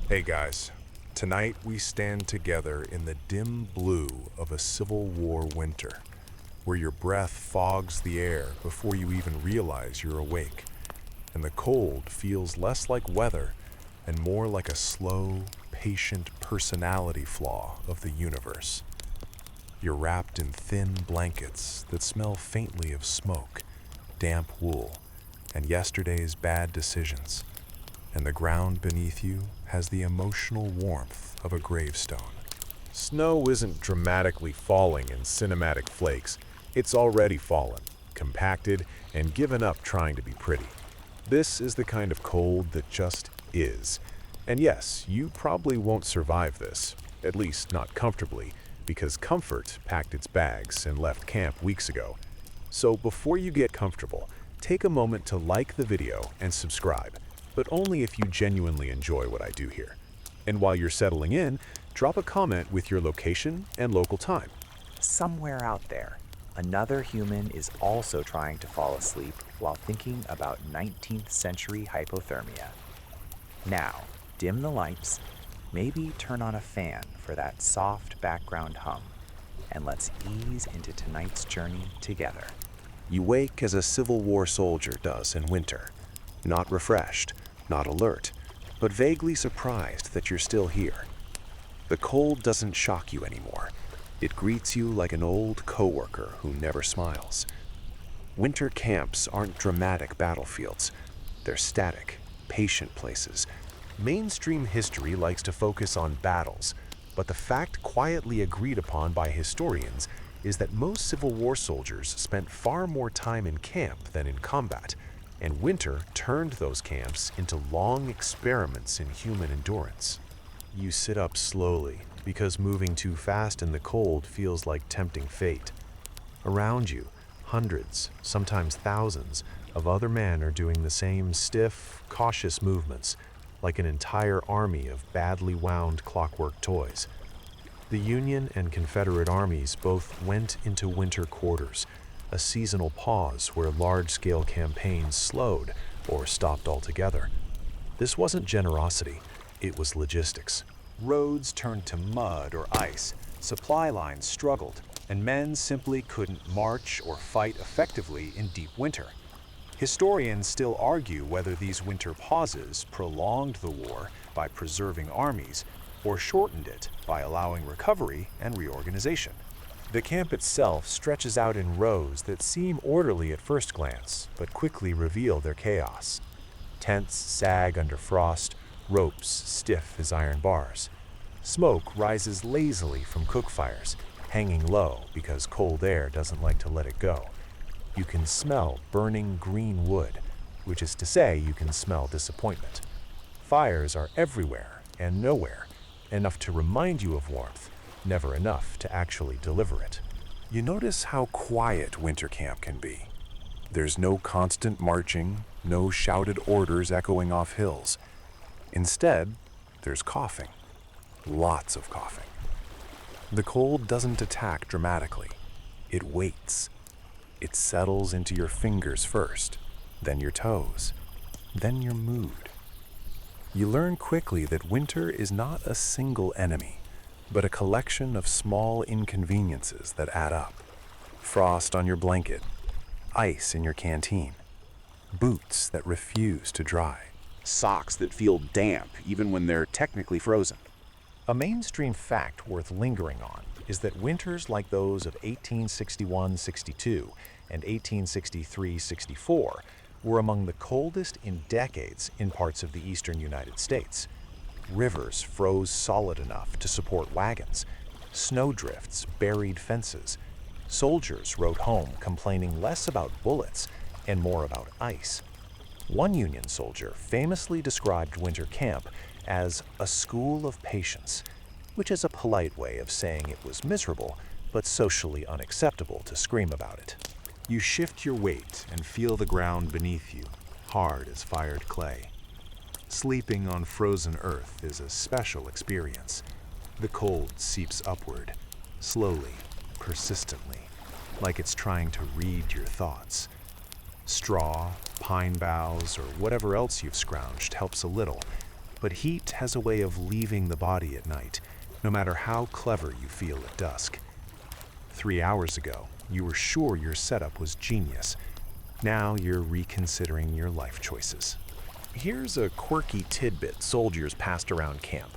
Hey guys, tonight we stand together in the dim blue of a Civil War winter, where your breath fogs the air before you even realize you're awake, and the cold feels less like weather and more like a slow, patient personality flaw of the universe. You're wrapped in thin blankets that smell faintly of smoke, damp wool, and yesterday's bad decisions, and the ground beneath you has the emotional warmth of a gravestone. Snow isn't dramatically falling in cinematic flakes. It's already fallen, compacted, and given up trying to be pretty. This is the kind of cold that just is. And yes, you probably won't survive this, at least not comfortably, because comfort packed its bags and left camp weeks ago. So before you get comfortable, take a moment to like the video and subscribe, but only if you genuinely enjoy what I do here. And while you're settling in, drop a comment with your location and local time. Somewhere out there, another human is also trying to fall asleep while thinking about 19th century hypothermia. Now, dim the lights, maybe turn on a fan for that soft background hum, and let's ease into tonight's journey together. You wake as a Civil War soldier does in winter, not refreshed, not alert, but vaguely surprised that you're still here. The cold doesn't shock you anymore. It greets you like an old coworker who never smiles. Winter camps aren't dramatic battlefields. They're static, patient places. Mainstream history likes to focus on battles, but the fact quietly agreed upon by historians is that most Civil War soldiers spent far more time in camp than in combat, and winter turned those camps into long experiments in human endurance. You sit up slowly because moving too fast in the cold feels like tempting fate. Around you, hundreds, sometimes thousands, of other men are doing the same stiff, cautious movements, like an entire army of badly wound clockwork toys. The Union and Confederate armies both went into winter quarters, a seasonal pause where large-scale campaigns slowed or stopped altogether. This wasn't generosity, it was logistics. Roads turned to mud or ice, supply lines struggled, and men simply couldn't march or fight effectively in deep winter. Historians still argue whether these winter pauses prolonged the war by preserving armies or shortened it by allowing recovery and reorganization. The camp itself stretches out in rows that seem orderly at first glance, but quickly reveal their chaos. Tents sag under frost, ropes stiff as iron bars. Smoke rises lazily from cook fires, hanging low because cold air doesn't like to let it go. You can smell burning green wood, which is to say you can smell disappointment. Fires are everywhere and nowhere, enough to remind you of warmth, never enough to actually deliver it. You notice how quiet winter camp can be. There's no constant marching, no shouted orders echoing off hills. Instead, there's coughing. Lots of coughing. The cold doesn't attack dramatically. It waits. It settles into your fingers first, then your toes, then your mood. You learn quickly that winter is not a single enemy, but a collection of small inconveniences that add up. Frost on your blanket, ice in your canteen, boots that refuse to dry, socks that feel damp even when they're technically frozen. A mainstream fact worth lingering on is that winters like those of 1861-62 and 1863-64 were among the coldest in decades in parts of the eastern United States. Rivers froze solid enough to support wagons. Snowdrifts buried fences. Soldiers rode home complaining less about bullets and more about ice. One Union soldier famously described winter camp as a school of patience, which is a polite way of saying it was miserable, but socially unacceptable to scream about it. You shift your weight and feel the ground beneath you, hard as fired clay. Sleeping on frozen earth is a special experience. The cold seeps upward, slowly, persistently, like it's trying to read your thoughts. Straw, pine boughs, or whatever else you've scrounged helps a little, But heat has a way of leaving the body at night, no matter how clever you feel at dusk. 3 hours ago, you were sure your setup was genius. Now you're reconsidering your life choices. Here's a quirky tidbit soldiers passed around camp.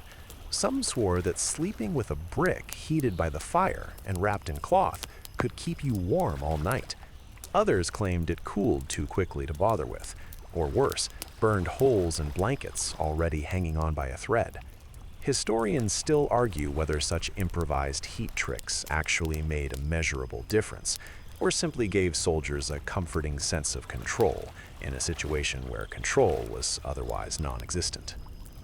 Some swore that sleeping with a brick heated by the fire and wrapped in cloth could keep you warm all night. Others claimed it cooled too quickly to bother with, or worse, burned holes in blankets already hanging on by a thread. Historians still argue whether such improvised heat tricks actually made a measurable difference, or simply gave soldiers a comforting sense of control in a situation where control was otherwise non-existent.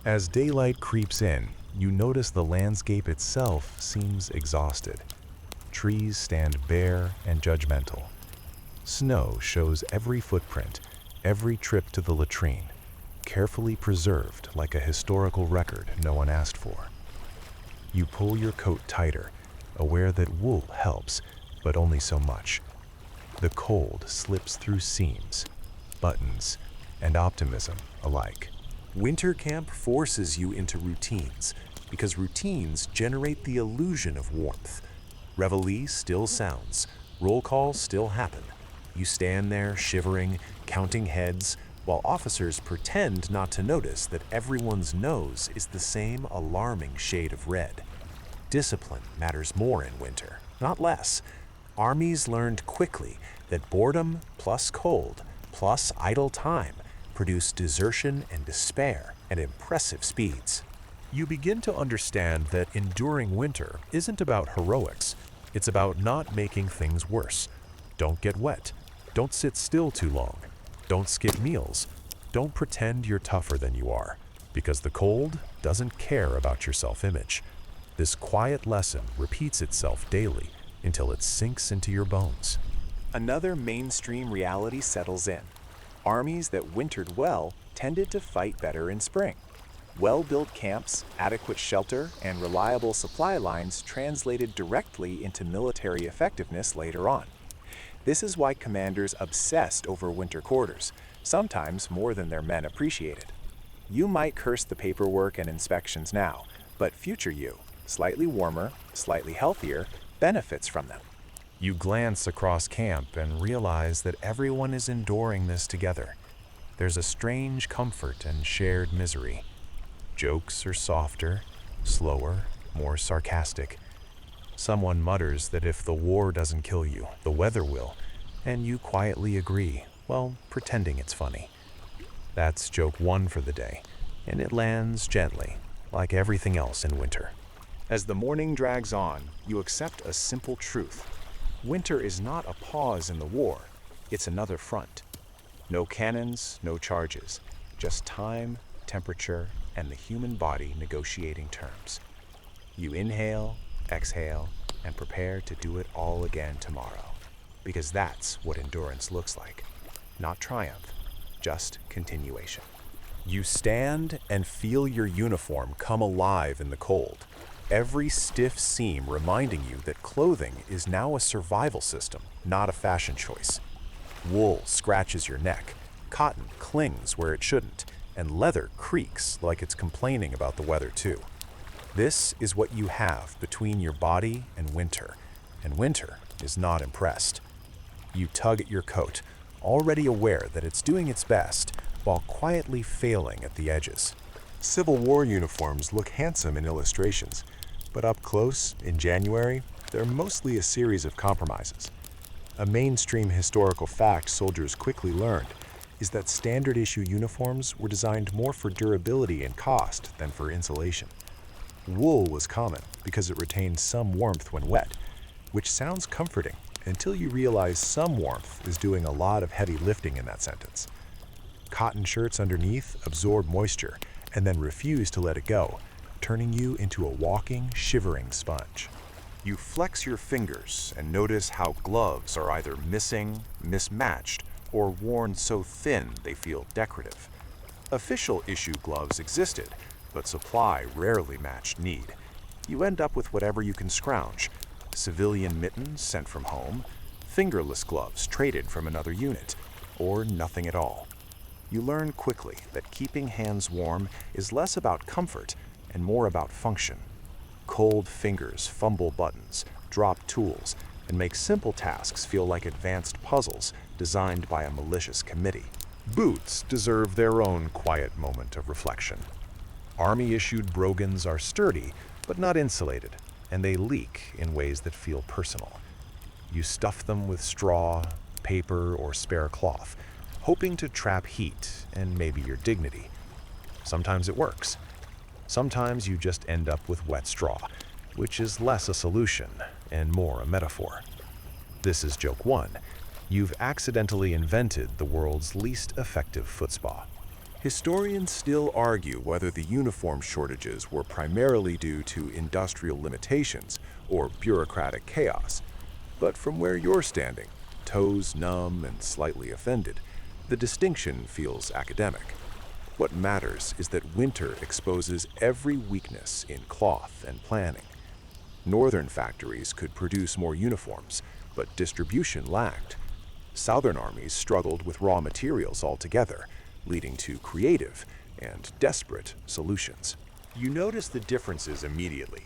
As daylight creeps in, you notice the landscape itself seems exhausted. Trees stand bare and judgmental. Snow shows every footprint, every trip to the latrine, carefully preserved like a historical record no one asked for. You pull your coat tighter, aware that wool helps, but only so much. The cold slips through seams, buttons, and optimism alike. Winter camp forces you into routines, because routines generate the illusion of warmth. Reveille still sounds, roll calls still happen. You stand there shivering, counting heads, while officers pretend not to notice that everyone's nose is the same alarming shade of red. Discipline matters more in winter, not less. Armies learned quickly that boredom plus cold plus idle time produce desertion and despair at impressive speeds. You begin to understand that enduring winter isn't about heroics. It's about not making things worse. Don't get wet. Don't sit still too long. Don't skip meals. Don't pretend you're tougher than you are, because the cold doesn't care about your self-image. This quiet lesson repeats itself daily until it sinks into your bones. Another mainstream reality settles in. Armies that wintered well tended to fight better in spring. Well-built camps, adequate shelter, and reliable supply lines translated directly into military effectiveness later on. This is why commanders obsessed over winter quarters, sometimes more than their men appreciated. You might curse the paperwork and inspections now, but future you, slightly warmer, slightly healthier, benefits from them. You glance across camp and realize that everyone is enduring this together. There's a strange comfort and shared misery. Jokes are softer, slower, more sarcastic. Someone mutters that if the war doesn't kill you, the weather will, and you quietly agree, while pretending it's funny. That's joke one for the day, and it lands gently, like everything else in winter. As the morning drags on, you accept a simple truth. Winter is not a pause in the war, it's another front. No cannons, no charges, just time, temperature, and the human body negotiating terms. You inhale, exhale, and prepare to do it all again tomorrow, because that's what endurance looks like. Not triumph, just continuation. You stand and feel your uniform come alive in the cold, every stiff seam reminding you that clothing is now a survival system, not a fashion choice. Wool scratches your neck, cotton clings where it shouldn't, and leather creaks like it's complaining about the weather too. This is what you have between your body and winter is not impressed. You tug at your coat, already aware that it's doing its best, while quietly failing at the edges. Civil War uniforms look handsome in illustrations, but up close, in January, they're mostly a series of compromises. A mainstream historical fact soldiers quickly learned is that standard issue uniforms were designed more for durability and cost than for insulation. Wool was common because it retained some warmth when wet, which sounds comforting until you realize some warmth is doing a lot of heavy lifting in that sentence. Cotton shirts underneath absorb moisture and then refuse to let it go, turning you into a walking, shivering sponge. You flex your fingers and notice how gloves are either missing, mismatched, or worn so thin they feel decorative. Official issue gloves existed, but supply rarely matched need. You end up with whatever you can scrounge: civilian mittens sent from home, fingerless gloves traded from another unit, or nothing at all. You learn quickly that keeping hands warm is less about comfort and more about function. Cold fingers fumble buttons, drop tools, and make simple tasks feel like advanced puzzles designed by a malicious committee. Boots deserve their own quiet moment of reflection. Army-issued brogans are sturdy, but not insulated, and they leak in ways that feel personal. You stuff them with straw, paper, or spare cloth, hoping to trap heat and maybe your dignity. Sometimes it works. Sometimes you just end up with wet straw, which is less a solution and more a metaphor. This is joke one. You've accidentally invented the world's least effective foot spa. Historians still argue whether the uniform shortages were primarily due to industrial limitations or bureaucratic chaos. But from where you're standing, toes numb and slightly offended, the distinction feels academic. What matters is that winter exposes every weakness in cloth and planning. Northern factories could produce more uniforms, but distribution lacked. Southern armies struggled with raw materials altogether, leading to creative and desperate solutions. You notice the differences immediately.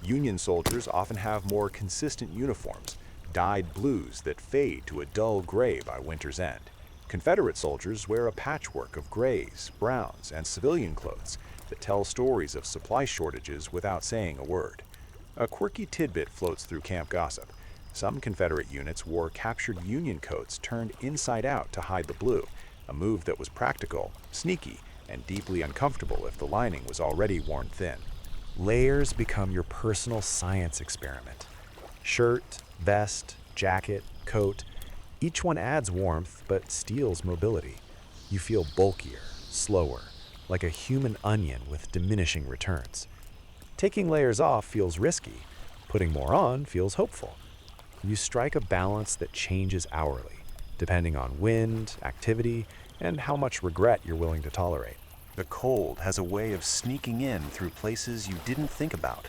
Union soldiers often have more consistent uniforms, dyed blues that fade to a dull gray by winter's end. Confederate soldiers wear a patchwork of grays, browns, and civilian clothes that tell stories of supply shortages without saying a word. A quirky tidbit floats through camp gossip. Some Confederate units wore captured Union coats turned inside out to hide the blue, a move that was practical, sneaky, and deeply uncomfortable if the lining was already worn thin. Layers become your personal science experiment. Shirt, vest, jacket, coat, each one adds warmth but steals mobility. You feel bulkier, slower, like a human onion with diminishing returns. Taking layers off feels risky. Putting more on feels hopeful. You strike a balance that changes hourly, depending on wind, activity, and how much regret you're willing to tolerate. The cold has a way of sneaking in through places you didn't think about.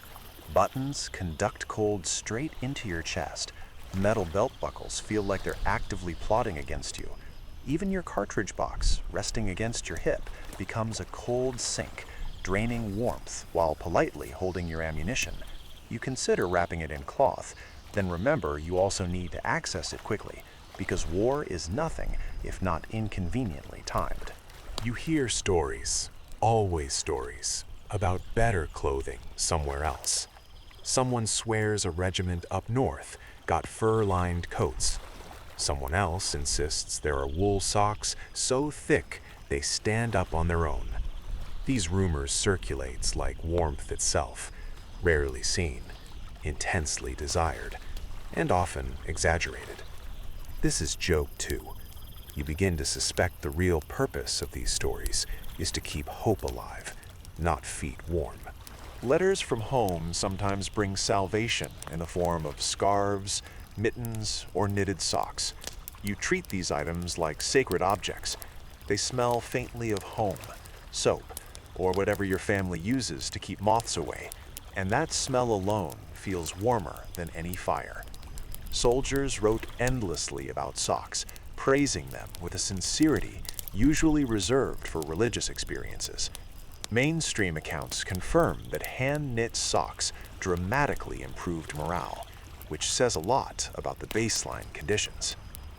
Buttons conduct cold straight into your chest. Metal belt buckles feel like they're actively plotting against you. Even your cartridge box, resting against your hip, becomes a cold sink, draining warmth while politely holding your ammunition. You consider wrapping it in cloth, then remember you also need to access it quickly, because war is nothing if not inconveniently timed. You hear stories, always stories, about better clothing somewhere else. Someone swears a regiment up north got fur-lined coats. Someone else insists there are wool socks so thick they stand up on their own. These rumors circulate like warmth itself, rarely seen, intensely desired, and often exaggerated. This is joke two. You begin to suspect the real purpose of these stories is to keep hope alive, not feet warm. Letters from home sometimes bring salvation in the form of scarves, mittens, or knitted socks. You treat these items like sacred objects. They smell faintly of home, soap, or whatever your family uses to keep moths away, and that smell alone feels warmer than any fire. Soldiers wrote endlessly about socks, praising them with a sincerity usually reserved for religious experiences. Mainstream accounts confirm that hand-knit socks dramatically improved morale, which says a lot about the baseline conditions.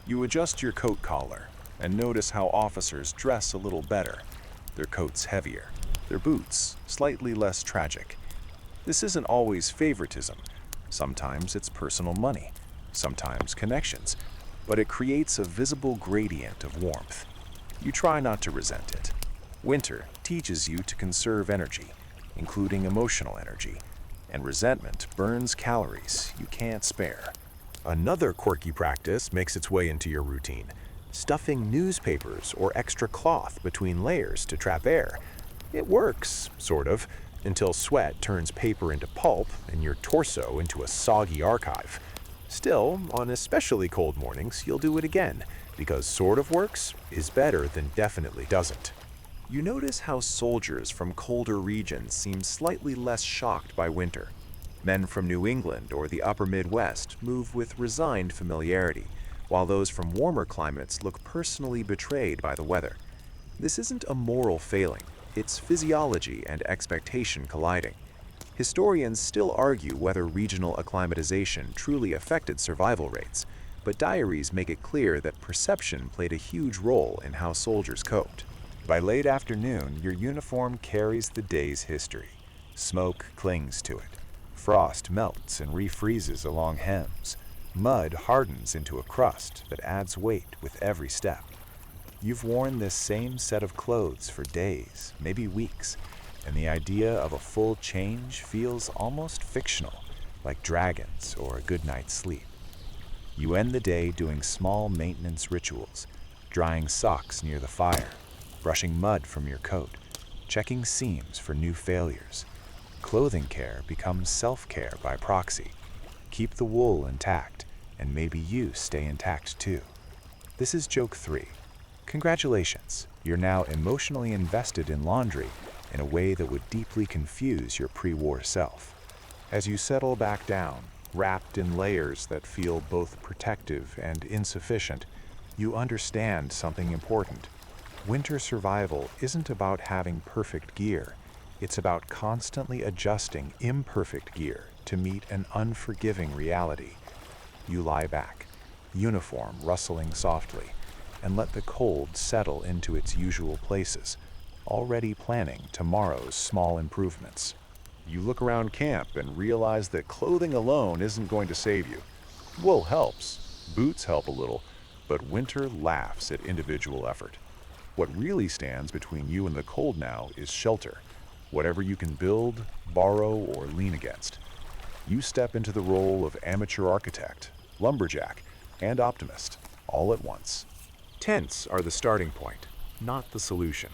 You adjust your coat collar and notice how officers dress a little better. Their coats heavier, their boots slightly less tragic. This isn't always favoritism. Sometimes it's personal money, sometimes connections, but it creates a visible gradient of warmth. You try not to resent it. Winter teaches you to conserve energy, including emotional energy, and resentment burns calories you can't spare. Another quirky practice makes its way into your routine: stuffing newspapers or extra cloth between layers to trap air. It works, sort of, until sweat turns paper into pulp and your torso into a soggy archive. Still, on especially cold mornings, you'll do it again, because sort of works is better than definitely doesn't. You notice how soldiers from colder regions seem slightly less shocked by winter. Men from New England or the upper Midwest move with resigned familiarity, while those from warmer climates look personally betrayed by the weather. This isn't a moral failing, it's physiology and expectation colliding. Historians still argue whether regional acclimatization truly affected survival rates, but diaries make it clear that perception played a huge role in how soldiers coped. By late afternoon, your uniform carries the day's history. Smoke clings to it. Frost melts and refreezes along hems. Mud hardens into a crust that adds weight with every step. You've worn this same set of clothes for days, maybe weeks, and the idea of a full change feels almost fictional, like dragons or a good night's sleep. You end the day doing small maintenance rituals, drying socks near the fire, brushing mud from your coat, checking seams for new failures. Clothing care becomes self-care by proxy. Keep the wool intact, and maybe you stay intact too. This is joke 3. Congratulations, you're now emotionally invested in laundry in a way that would deeply confuse your pre-war self. As you settle back down, wrapped in layers that feel both protective and insufficient, you understand something important. Winter survival isn't about having perfect gear. It's about constantly adjusting imperfect gear to meet an unforgiving reality. You lie back, uniform rustling softly, and let the cold settle into its usual places, already planning tomorrow's small improvements. You look around camp and realize that clothing alone isn't going to save you. Wool helps, boots help a little, but winter laughs at individual effort. What really stands between you and the cold now is shelter, whatever you can build, borrow, or lean against. You step into the role of amateur architect, lumberjack, and optimist, all at once. Tents are the starting point, not the solution.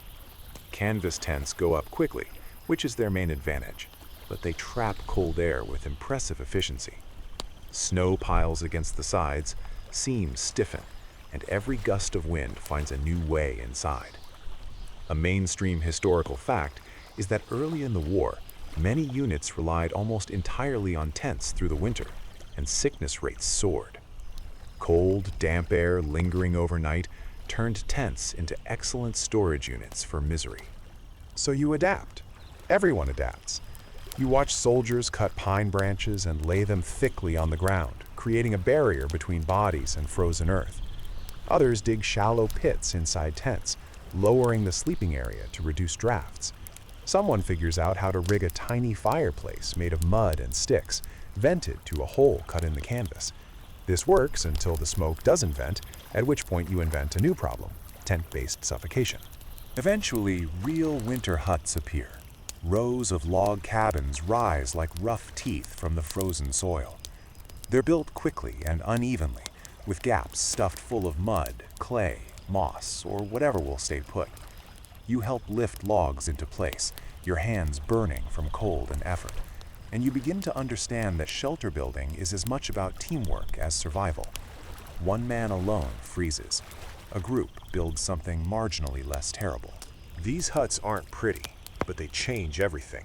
Canvas tents go up quickly, which is their main advantage, but they trap cold air with impressive efficiency. Snow piles against the sides, seams stiffen, and every gust of wind finds a new way inside. A mainstream historical fact is that early in the war, many units relied almost entirely on tents through the winter, and sickness rates soared. Cold, damp air lingering overnight turned tents into excellent storage units for misery. So you adapt. Everyone adapts. You watch soldiers cut pine branches and lay them thickly on the ground, creating a barrier between bodies and frozen earth. Others dig shallow pits inside tents, lowering the sleeping area to reduce drafts. Someone figures out how to rig a tiny fireplace made of mud and sticks, vented to a hole cut in the canvas. This works until the smoke doesn't vent, at which point you invent a new problem, tent-based suffocation. Eventually, real winter huts appear. Rows of log cabins rise like rough teeth from the frozen soil. They're built quickly and unevenly, with gaps stuffed full of mud, clay, moss, or whatever will stay put. You help lift logs into place, your hands burning from cold and effort, and you begin to understand that shelter building is as much about teamwork as survival. One man alone freezes. A group builds something marginally less terrible. These huts aren't pretty, but they change everything.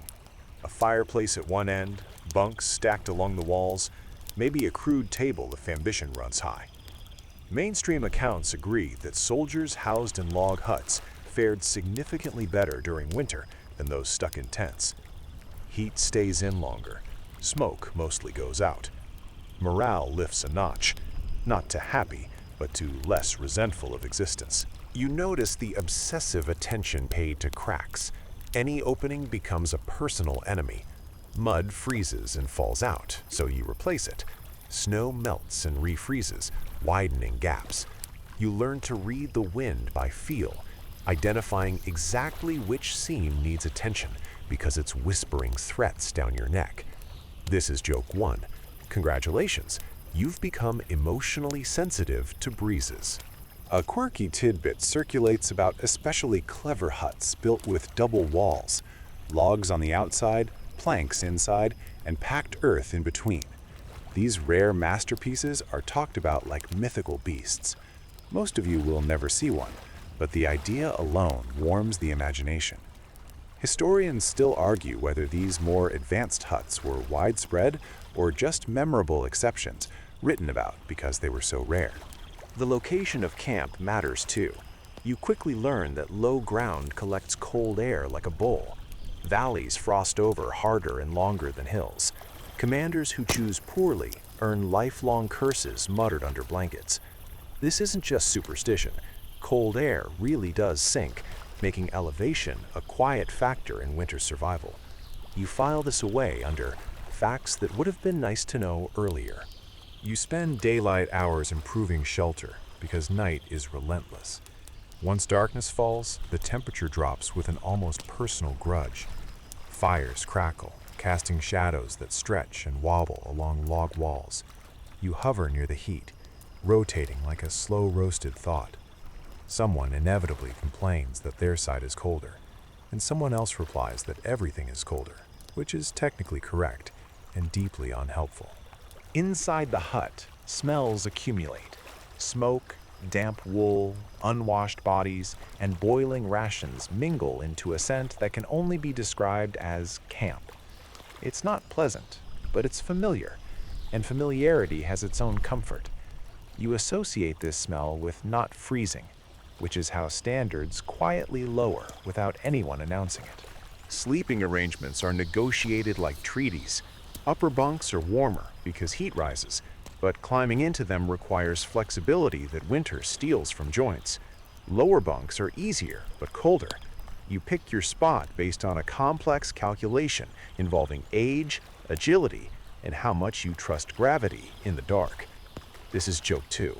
A fireplace at one end, bunks stacked along the walls, maybe a crude table if ambition runs high. Mainstream accounts agree that soldiers housed in log huts fared significantly better during winter than those stuck in tents. Heat stays in longer. Smoke mostly goes out. Morale lifts a notch, not to happy, but to less resentful of existence. You notice the obsessive attention paid to cracks. Any opening becomes a personal enemy. Mud freezes and falls out, so you replace it. Snow melts and refreezes, widening gaps. You learn to read the wind by feel, identifying exactly which seam needs attention because it's whispering threats down your neck. This is joke 1. Congratulations, you've become emotionally sensitive to breezes. A quirky tidbit circulates about especially clever huts built with double walls, logs on the outside, planks inside, and packed earth in between. These rare masterpieces are talked about like mythical beasts. Most of you will never see one, but the idea alone warms the imagination. Historians still argue whether these more advanced huts were widespread or just memorable exceptions written about because they were so rare. The location of camp matters too. You quickly learn that low ground collects cold air like a bowl. Valleys frost over harder and longer than hills. Commanders who choose poorly earn lifelong curses muttered under blankets. This isn't just superstition. Cold air really does sink, making elevation a quiet factor in winter survival. You file this away under facts that would have been nice to know earlier. You spend daylight hours improving shelter because night is relentless. Once darkness falls, the temperature drops with an almost personal grudge. Fires crackle, casting shadows that stretch and wobble along log walls. You hover near the heat, rotating like a slow-roasted thought. Someone inevitably complains that their side is colder, and someone else replies that everything is colder, which is technically correct and deeply unhelpful. Inside the hut, smells accumulate. Smoke, damp wool, unwashed bodies, and boiling rations mingle into a scent that can only be described as camp. It's not pleasant, but it's familiar, and familiarity has its own comfort. You associate this smell with not freezing, which is how standards quietly lower without anyone announcing it. Sleeping arrangements are negotiated like treaties. Upper bunks are warmer because heat rises, but climbing into them requires flexibility that winter steals from joints. Lower bunks are easier but colder. You pick your spot based on a complex calculation involving age, agility, and how much you trust gravity in the dark. This is joke 2.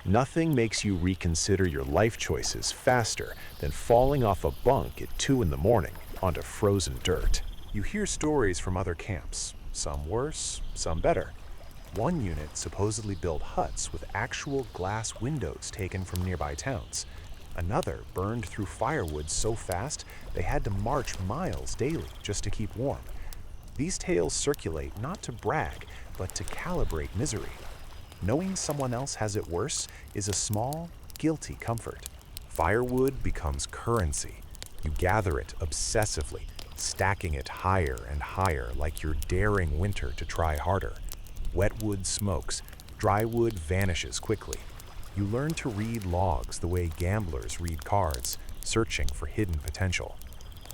Nothing makes you reconsider your life choices faster than falling off a bunk at 2 in the morning onto frozen dirt. You hear stories from other camps, some worse, some better. One unit supposedly built huts with actual glass windows taken from nearby towns. Another burned through firewood so fast they had to march miles daily just to keep warm. These tales circulate not to brag, but to calibrate misery. Knowing someone else has it worse is a small, guilty comfort. Firewood becomes currency. You gather it obsessively, stacking it higher and higher like you're daring winter to try harder. Wet wood smokes, dry wood vanishes quickly. You learn to read logs the way gamblers read cards, searching for hidden potential.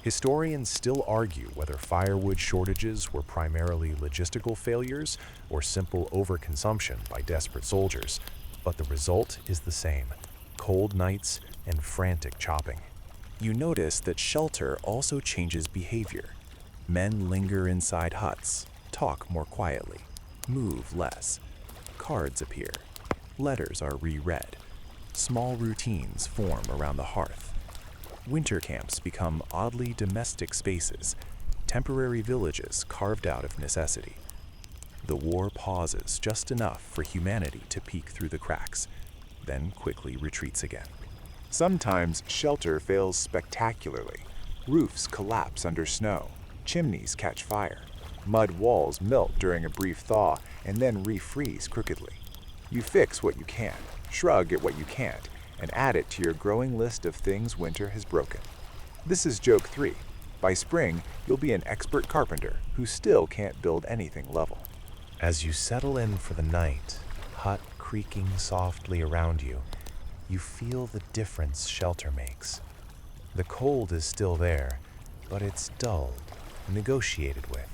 Historians still argue whether firewood shortages were primarily logistical failures or simple overconsumption by desperate soldiers, but the result is the same: cold nights and frantic chopping. You notice that shelter also changes behavior. Men linger inside huts, talk more quietly, move less. Cards appear. Letters are reread. Small routines form around the hearth. Winter camps become oddly domestic spaces, temporary villages carved out of necessity. The war pauses just enough for humanity to peek through the cracks, then quickly retreats again. Sometimes shelter fails spectacularly. Roofs collapse under snow, chimneys catch fire, mud walls melt during a brief thaw and then refreeze crookedly. You fix what you can, shrug at what you can't, and add it to your growing list of things winter has broken. This is joke 3. By spring, you'll be an expert carpenter who still can't build anything level. As you settle in for the night, hut creaking softly around you, you feel the difference shelter makes. The cold is still there, but it's dulled, negotiated with,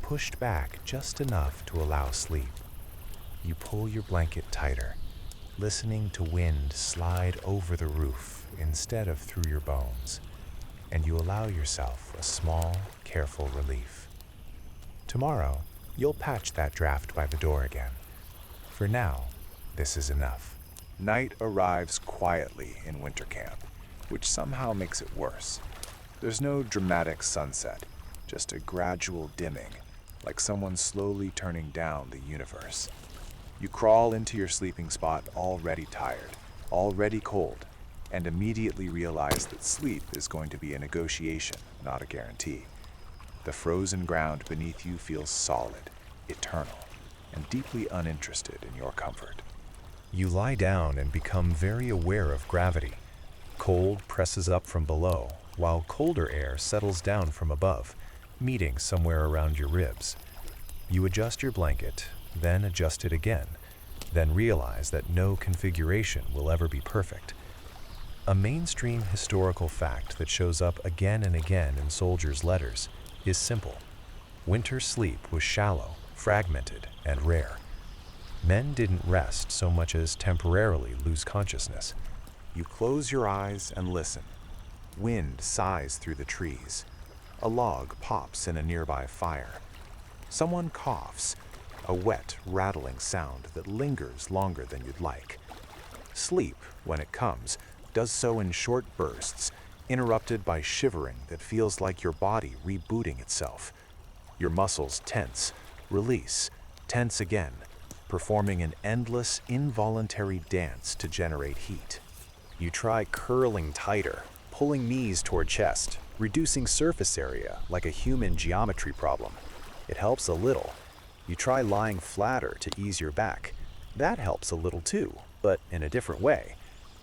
pushed back just enough to allow sleep. You pull your blanket tighter, listening to wind slide over the roof instead of through your bones, and you allow yourself a small, careful relief. Tomorrow, you'll patch that draft by the door again. For now, this is enough. Night arrives quietly in winter camp, which somehow makes it worse. There's no dramatic sunset, just a gradual dimming, like someone slowly turning down the universe. You crawl into your sleeping spot already tired, already cold, and immediately realize that sleep is going to be a negotiation, not a guarantee. The frozen ground beneath you feels solid, eternal, and deeply uninterested in your comfort. You lie down and become very aware of gravity. Cold presses up from below, while colder air settles down from above, meeting somewhere around your ribs. You adjust your blanket, then adjust it again, then realize that no configuration will ever be perfect. A mainstream historical fact that shows up again and again in soldiers' letters is simple. Winter sleep was shallow, fragmented, and rare. Men didn't rest so much as temporarily lose consciousness. You close your eyes and listen. Wind sighs through the trees. A log pops in a nearby fire. Someone coughs, a wet, rattling sound that lingers longer than you'd like. Sleep, when it comes, does so in short bursts, interrupted by shivering that feels like your body rebooting itself. Your muscles tense, release, tense again, performing an endless, involuntary dance to generate heat. You try curling tighter, pulling knees toward chest, reducing surface area like a human geometry problem. It helps a little. You try lying flatter to ease your back. That helps a little too, but in a different way.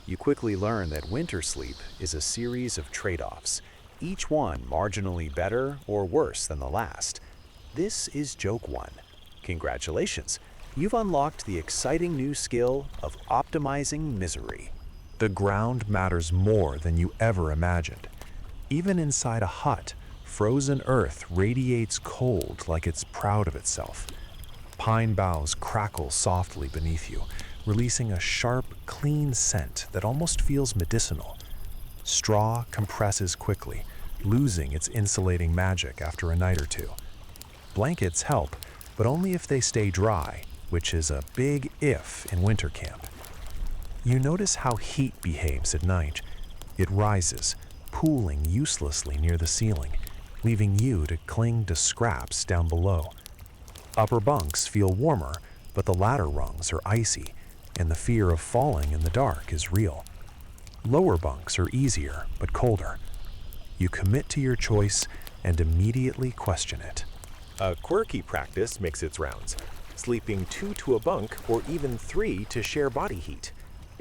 You quickly learn that winter sleep is a series of trade-offs, each one marginally better or worse than the last. This is joke one. Congratulations, you've unlocked the exciting new skill of optimizing misery. The ground matters more than you ever imagined. Even inside a hut, frozen earth radiates cold like it's proud of itself. Pine boughs crackle softly beneath you, releasing a sharp, clean scent that almost feels medicinal. Straw compresses quickly, losing its insulating magic after a night or two. Blankets help, but only if they stay dry, which is a big if in winter camp. You notice how heat behaves at night. It rises, pooling uselessly near the ceiling, leaving you to cling to scraps down below. Upper bunks feel warmer, but the ladder rungs are icy, and the fear of falling in the dark is real. Lower bunks are easier, but colder. You commit to your choice and immediately question it. A quirky practice makes its rounds, sleeping 2 to a bunk or even 3 to share body heat.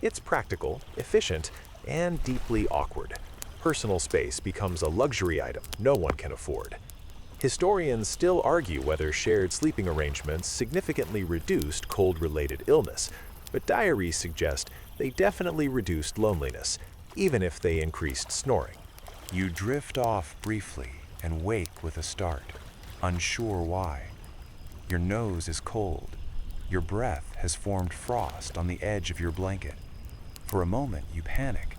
It's practical, efficient, and deeply awkward. Personal space becomes a luxury item no one can afford. Historians still argue whether shared sleeping arrangements significantly reduced cold-related illness, but diaries suggest they definitely reduced loneliness, even if they increased snoring. You drift off briefly and wake with a start, unsure why. Your nose is cold. Your breath has formed frost on the edge of your blanket. For a moment, you panic,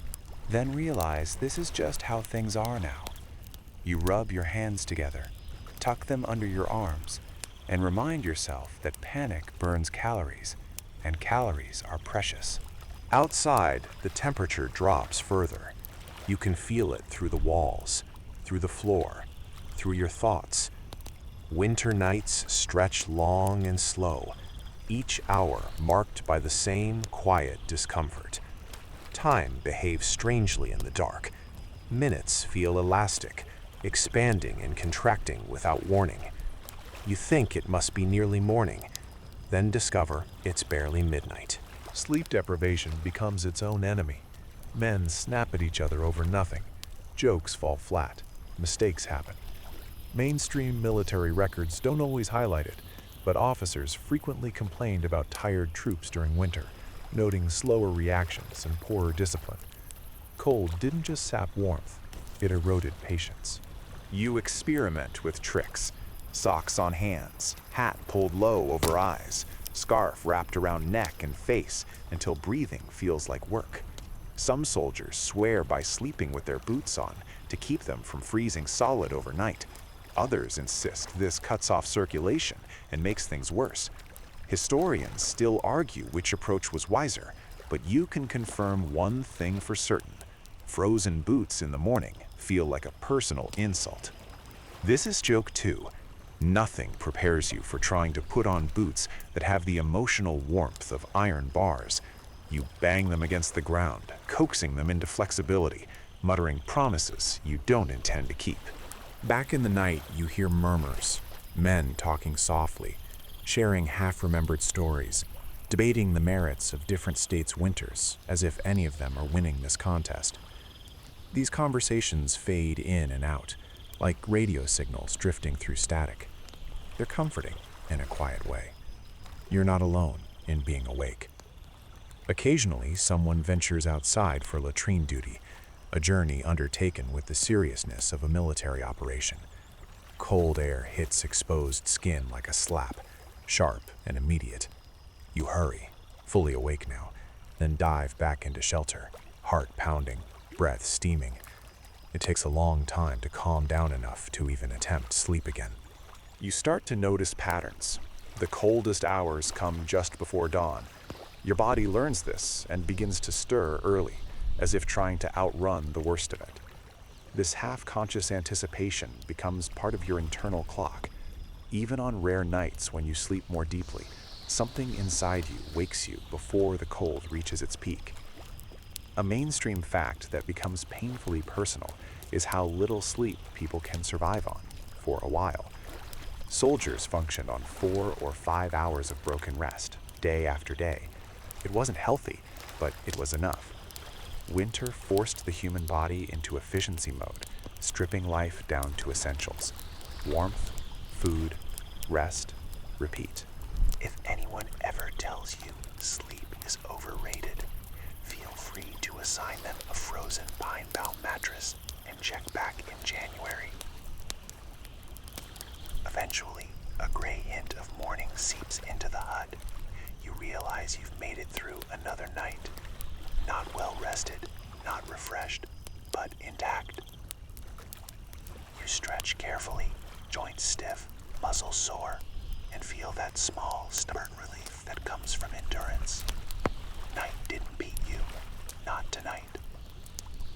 then realize this is just how things are now. You rub your hands together, tuck them under your arms, and remind yourself that panic burns calories, and calories are precious. Outside, the temperature drops further. You can feel it through the walls, through the floor, through your thoughts. Winter nights stretch long and slow, each hour marked by the same quiet discomfort. Time behaves strangely in the dark. Minutes feel elastic, expanding and contracting without warning. You think it must be nearly morning, then discover it's barely midnight. Sleep deprivation becomes its own enemy. Men snap at each other over nothing. Jokes fall flat. Mistakes happen. Mainstream military records don't always highlight it, but officers frequently complained about tired troops during winter, noting slower reactions and poorer discipline. Cold didn't just sap warmth, it eroded patience. You experiment with tricks. Socks on hands, hat pulled low over eyes, scarf wrapped around neck and face until breathing feels like work. Some soldiers swear by sleeping with their boots on to keep them from freezing solid overnight. Others insist this cuts off circulation and makes things worse. Historians still argue which approach was wiser, but you can confirm one thing for certain. Frozen boots in the morning feel like a personal insult. This is joke 2. Nothing prepares you for trying to put on boots that have the emotional warmth of iron bars. You bang them against the ground, coaxing them into flexibility, muttering promises you don't intend to keep. Back in the night, you hear murmurs, men talking softly, sharing half-remembered stories, debating the merits of different states' winters, as if any of them are winning this contest. These conversations fade in and out, like radio signals drifting through static. They're comforting in a quiet way. You're not alone in being awake. Occasionally, someone ventures outside for latrine duty, a journey undertaken with the seriousness of a military operation. Cold air hits exposed skin like a slap, sharp and immediate. You hurry, fully awake now, then dive back into shelter, heart pounding, breath steaming. It takes a long time to calm down enough to even attempt sleep again. You start to notice patterns. The coldest hours come just before dawn. Your body learns this and begins to stir early, as if trying to outrun the worst of it. This half-conscious anticipation becomes part of your internal clock. Even on rare nights when you sleep more deeply, something inside you wakes you before the cold reaches its peak. A mainstream fact that becomes painfully personal is how little sleep people can survive on, for a while. Soldiers functioned on 4 or 5 hours of broken rest, day after day. It wasn't healthy, but it was enough. Winter forced the human body into efficiency mode, stripping life down to essentials: warmth, food, rest, repeat. If anyone ever tells you sleep is overrated, feel free to assign them a frozen pine-bound mattress and check back in January. Eventually, a gray hint of morning seeps into the hut. You realize you've made it through another night. Not well rested, not refreshed, but intact. You stretch carefully, joints stiff, muscles sore, and feel that small, stubborn relief that comes from endurance. Night didn't beat you. Not tonight.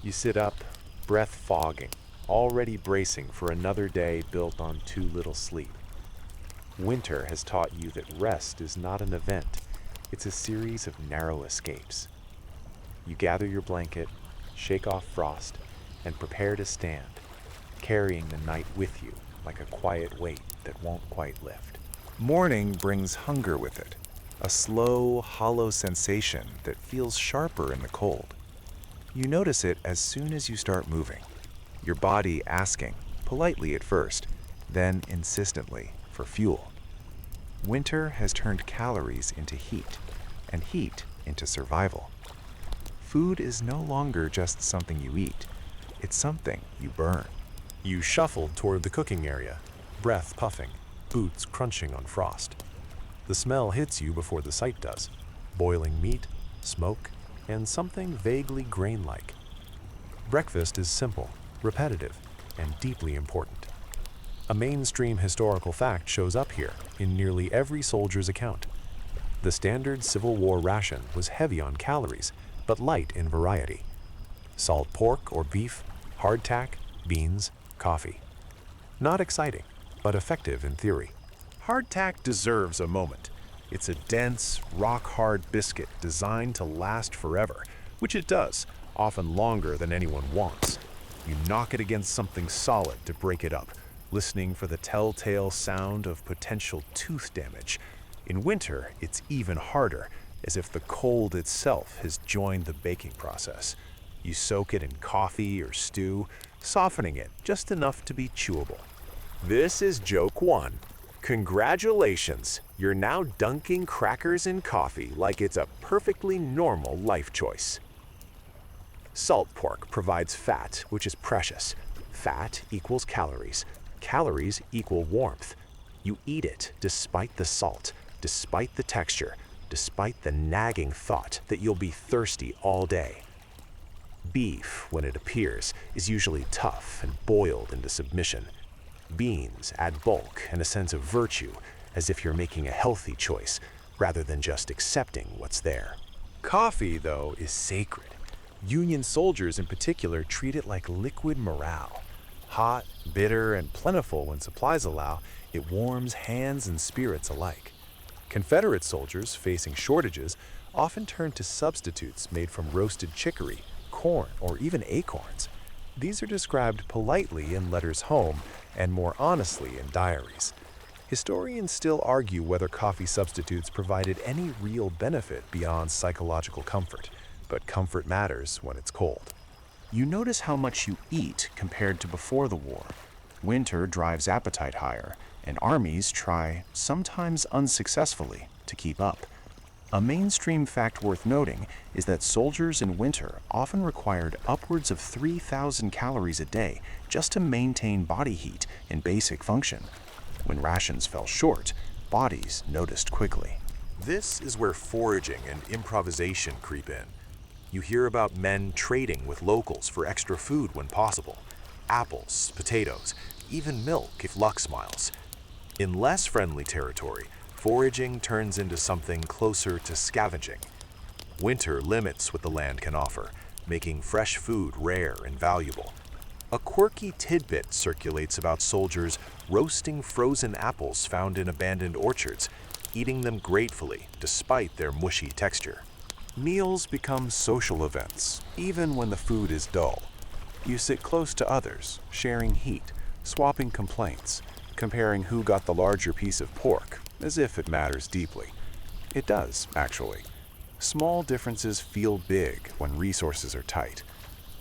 You sit up, breath fogging, already bracing for another day built on too little sleep. Winter has taught you that rest is not an event, it's a series of narrow escapes. You gather your blanket, shake off frost, and prepare to stand, carrying the night with you like a quiet weight that won't quite lift. Morning brings hunger with it, a slow, hollow sensation that feels sharper in the cold. You notice it as soon as you start moving, your body asking, politely at first, then insistently, for fuel. Winter has turned calories into heat, and heat into survival. Food is no longer just something you eat, it's something you burn. You shuffled toward the cooking area, breath puffing, boots crunching on frost. The smell hits you before the sight does: boiling meat, smoke, and something vaguely grain-like. Breakfast is simple, repetitive, and deeply important. A mainstream historical fact shows up here in nearly every soldier's account. The standard Civil War ration was heavy on calories, but light in variety. Salt pork or beef, hardtack, beans, coffee. Not exciting, but effective in theory. Hardtack deserves a moment. It's a dense, rock-hard biscuit designed to last forever, which it does, often longer than anyone wants. You knock it against something solid to break it up, listening for the telltale sound of potential tooth damage. In winter, it's even harder, as if the cold itself has joined the baking process. You soak it in coffee or stew, softening it just enough to be chewable. This is joke 1. Congratulations, you're now dunking crackers in coffee like it's a perfectly normal life choice. Salt pork provides fat, which is precious. Fat equals calories. Calories equal warmth. You eat it despite the salt, despite the texture, despite the nagging thought that you'll be thirsty all day. Beef, when it appears, is usually tough and boiled into submission. Beans add bulk and a sense of virtue, as if you're making a healthy choice, rather than just accepting what's there. Coffee, though, is sacred. Union soldiers in particular treat it like liquid morale. Hot, bitter, and plentiful when supplies allow, it warms hands and spirits alike. Confederate soldiers, facing shortages, often turn to substitutes made from roasted chicory, corn, or even acorns. These are described politely in letters home and more honestly in diaries. Historians still argue whether coffee substitutes provided any real benefit beyond psychological comfort, but comfort matters when it's cold. You notice how much you eat compared to before the war. Winter drives appetite higher, and armies try, sometimes unsuccessfully, to keep up. A mainstream fact worth noting is that soldiers in winter often required upwards of 3,000 calories a day just to maintain body heat and basic function. When rations fell short, bodies noticed quickly. This is where foraging and improvisation creep in. You hear about men trading with locals for extra food when possible. Apples, potatoes, even milk if luck smiles. In less friendly territory, foraging turns into something closer to scavenging. Winter limits what the land can offer, making fresh food rare and valuable. A quirky tidbit circulates about soldiers roasting frozen apples found in abandoned orchards, eating them gratefully despite their mushy texture. Meals become social events, even when the food is dull. You sit close to others, sharing heat, swapping complaints, comparing who got the larger piece of pork, as if it matters deeply. It does, actually. Small differences feel big when resources are tight.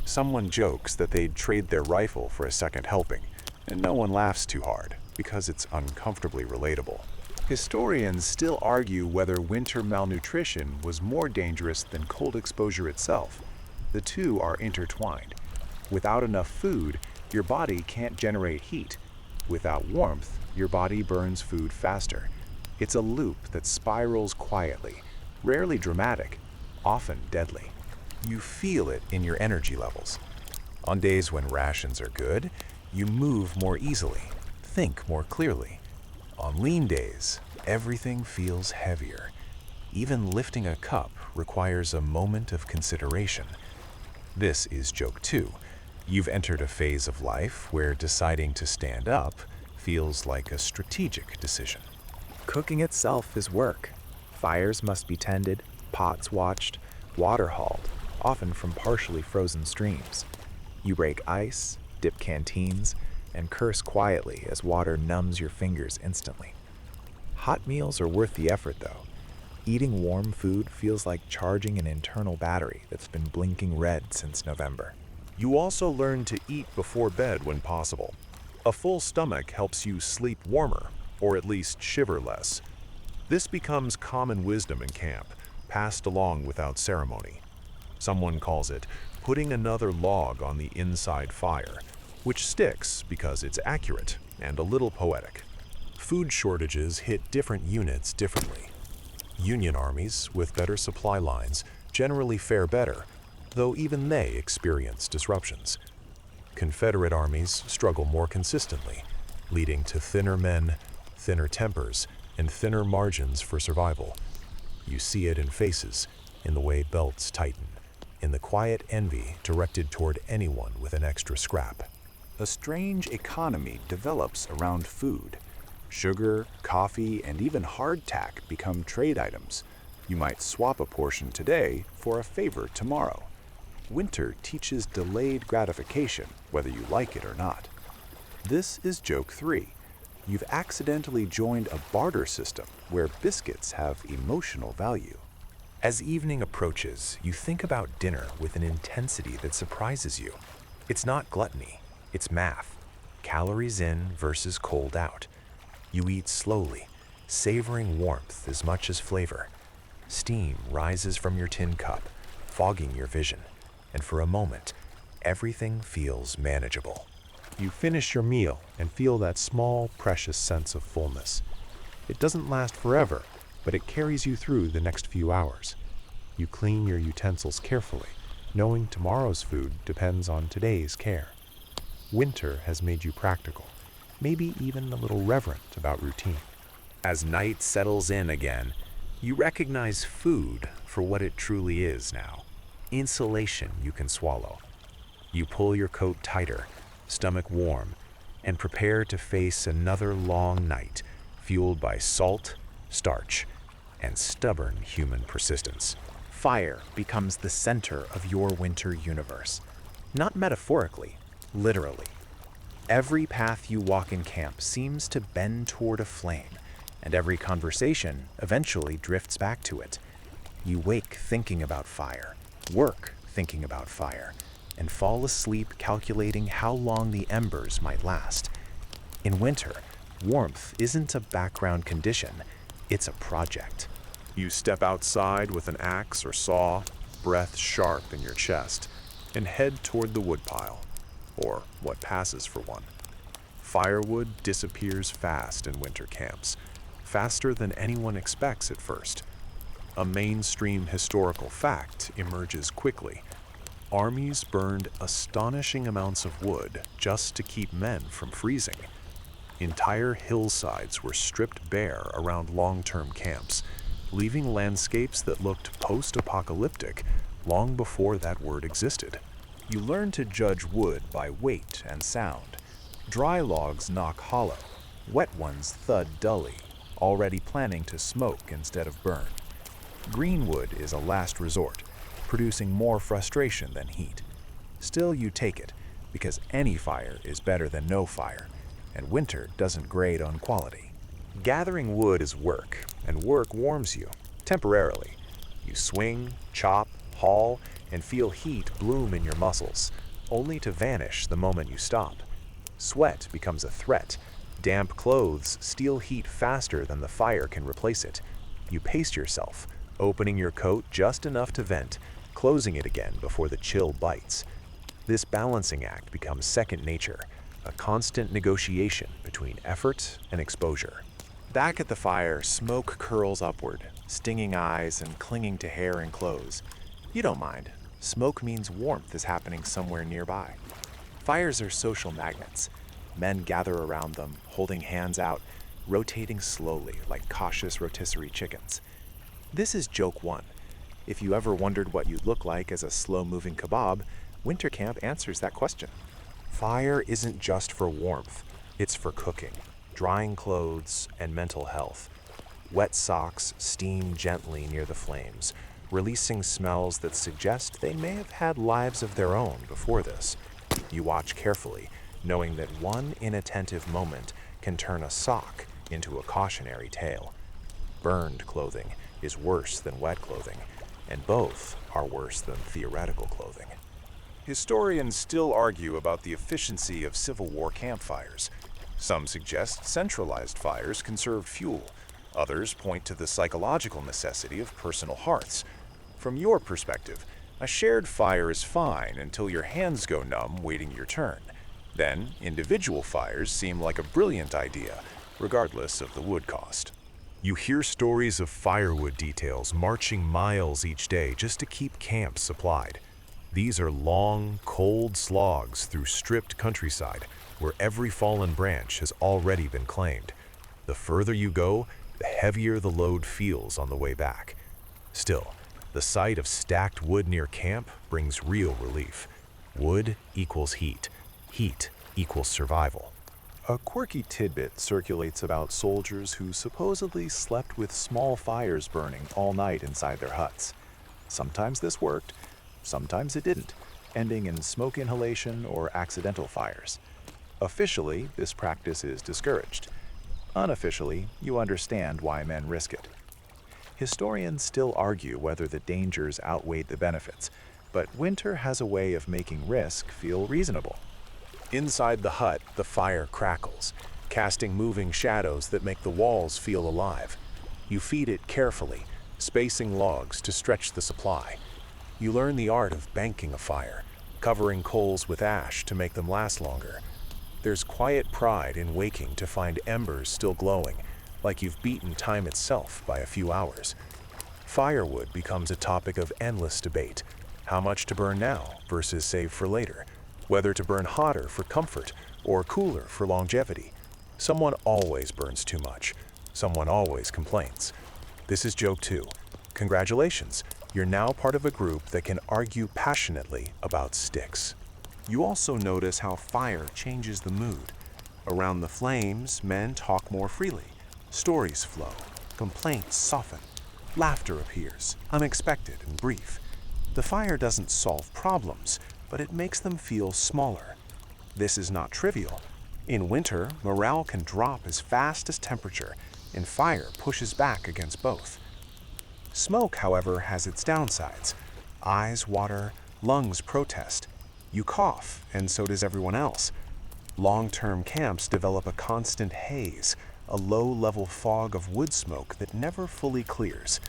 Someone jokes that they'd trade their rifle for a second helping, and no one laughs too hard because it's uncomfortably relatable. Historians still argue whether winter malnutrition was more dangerous than cold exposure itself. The two are intertwined. Without enough food, your body can't generate heat. Without warmth, your body burns food faster. It's a loop that spirals quietly, rarely dramatic, often deadly. You feel it in your energy levels. On days when rations are good, you move more easily, think more clearly. On lean days, everything feels heavier. Even lifting a cup requires a moment of consideration. This is joke 2. You've entered a phase of life where deciding to stand up feels like a strategic decision. Cooking itself is work. Fires must be tended, pots watched, water hauled, often from partially frozen streams. You break ice, dip canteens, and curse quietly as water numbs your fingers instantly. Hot meals are worth the effort, though. Eating warm food feels like charging an internal battery that's been blinking red since November. You also learn to eat before bed when possible. A full stomach helps you sleep warmer, or at least shiver less. This becomes common wisdom in camp, passed along without ceremony. Someone calls it putting another log on the inside fire, which sticks because it's accurate and a little poetic. Food shortages hit different units differently. Union armies with better supply lines generally fare better, though even they experience disruptions. Confederate armies struggle more consistently, leading to thinner men, thinner tempers, and thinner margins for survival. You see it in faces, in the way belts tighten, in the quiet envy directed toward anyone with an extra scrap. A strange economy develops around food. Sugar, coffee, and even hardtack become trade items. You might swap a portion today for a favor tomorrow. Winter teaches delayed gratification, whether you like it or not. This is joke 3. You've accidentally joined a barter system where biscuits have emotional value. As evening approaches, you think about dinner with an intensity that surprises you. It's not gluttony, it's math. Calories in versus cold out. You eat slowly, savoring warmth as much as flavor. Steam rises from your tin cup, fogging your vision, and for a moment, everything feels manageable. You finish your meal and feel that small, precious sense of fullness. It doesn't last forever, but it carries you through the next few hours. You clean your utensils carefully, knowing tomorrow's food depends on today's care. Winter has made you practical, maybe even a little reverent about routine. As night settles in again, you recognize food for what it truly is now. Insulation you can swallow. You pull your coat tighter, stomach warm, and prepare to face another long night fueled by salt, starch, and stubborn human persistence. Fire becomes the center of your winter universe. Not metaphorically, literally. Every path you walk in camp seems to bend toward a flame, and every conversation eventually drifts back to it. You wake thinking about fire, work thinking about fire, and fall asleep calculating how long the embers might last. In winter, warmth isn't a background condition, it's a project. You step outside with an axe or saw, breath sharp in your chest, and head toward the woodpile, or what passes for one. Firewood disappears fast in winter camps, faster than anyone expects at first. A mainstream historical fact emerges quickly. Armies burned astonishing amounts of wood just to keep men from freezing. Entire hillsides were stripped bare around long-term camps, leaving landscapes that looked post-apocalyptic long before that word existed. You learn to judge wood by weight and sound. Dry logs knock hollow, wet ones thud dully, already planning to smoke instead of burn. Green wood is a last resort, producing more frustration than heat. Still, you take it, because any fire is better than no fire, and winter doesn't grade on quality. Gathering wood is work, and work warms you, temporarily. You swing, chop, haul, and feel heat bloom in your muscles, only to vanish the moment you stop. Sweat becomes a threat. Damp clothes steal heat faster than the fire can replace it. You pace yourself, opening your coat just enough to vent, closing it again before the chill bites. This balancing act becomes second nature, a constant negotiation between effort and exposure. Back at the fire, smoke curls upward, stinging eyes and clinging to hair and clothes. You don't mind. Smoke means warmth is happening somewhere nearby. Fires are social magnets. Men gather around them, holding hands out, rotating slowly like cautious rotisserie chickens. This is joke one. If you ever wondered what you'd look like as a slow-moving kebab, winter camp answers that question. Fire isn't just for warmth, it's for cooking, drying clothes, and mental health. Wet socks steam gently near the flames, releasing smells that suggest they may have had lives of their own before this. You watch carefully, knowing that one inattentive moment can turn a sock into a cautionary tale. Burned clothing is worse than wet clothing, and both are worse than theoretical clothing. Historians still argue about the efficiency of Civil War campfires. Some suggest centralized fires conserved fuel. Others point to the psychological necessity of personal hearths. From your perspective, a shared fire is fine until your hands go numb waiting your turn. Then, individual fires seem like a brilliant idea, regardless of the wood cost. You hear stories of firewood details marching miles each day just to keep camps supplied. These are long, cold slogs through stripped countryside, where every fallen branch has already been claimed. The further you go, the heavier the load feels on the way back. Still, the sight of stacked wood near camp brings real relief. Wood equals heat. Heat equals survival. A quirky tidbit circulates about soldiers who supposedly slept with small fires burning all night inside their huts. Sometimes this worked, sometimes it didn't, ending in smoke inhalation or accidental fires. Officially, this practice is discouraged. Unofficially, you understand why men risk it. Historians still argue whether the dangers outweighed the benefits, but winter has a way of making risk feel reasonable. Inside the hut, the fire crackles, casting moving shadows that make the walls feel alive. You feed it carefully, spacing logs to stretch the supply. You learn the art of banking a fire, covering coals with ash to make them last longer. There's quiet pride in waking to find embers still glowing, like you've beaten time itself by a few hours. Firewood becomes a topic of endless debate. How much to burn now versus save for later? Whether to burn hotter for comfort or cooler for longevity. Someone always burns too much. Someone always complains. This is joke 2. Congratulations, you're now part of a group that can argue passionately about sticks. You also notice how fire changes the mood. Around the flames, men talk more freely. Stories flow, complaints soften, laughter appears, unexpected and brief. The fire doesn't solve problems, but it makes them feel smaller. This is not trivial. In winter, morale can drop as fast as temperature, and fire pushes back against both. Smoke, however, has its downsides. Eyes water, lungs protest. You cough, and so does everyone else. Long-term camps develop a constant haze, a low-level fog of wood smoke that never fully clears.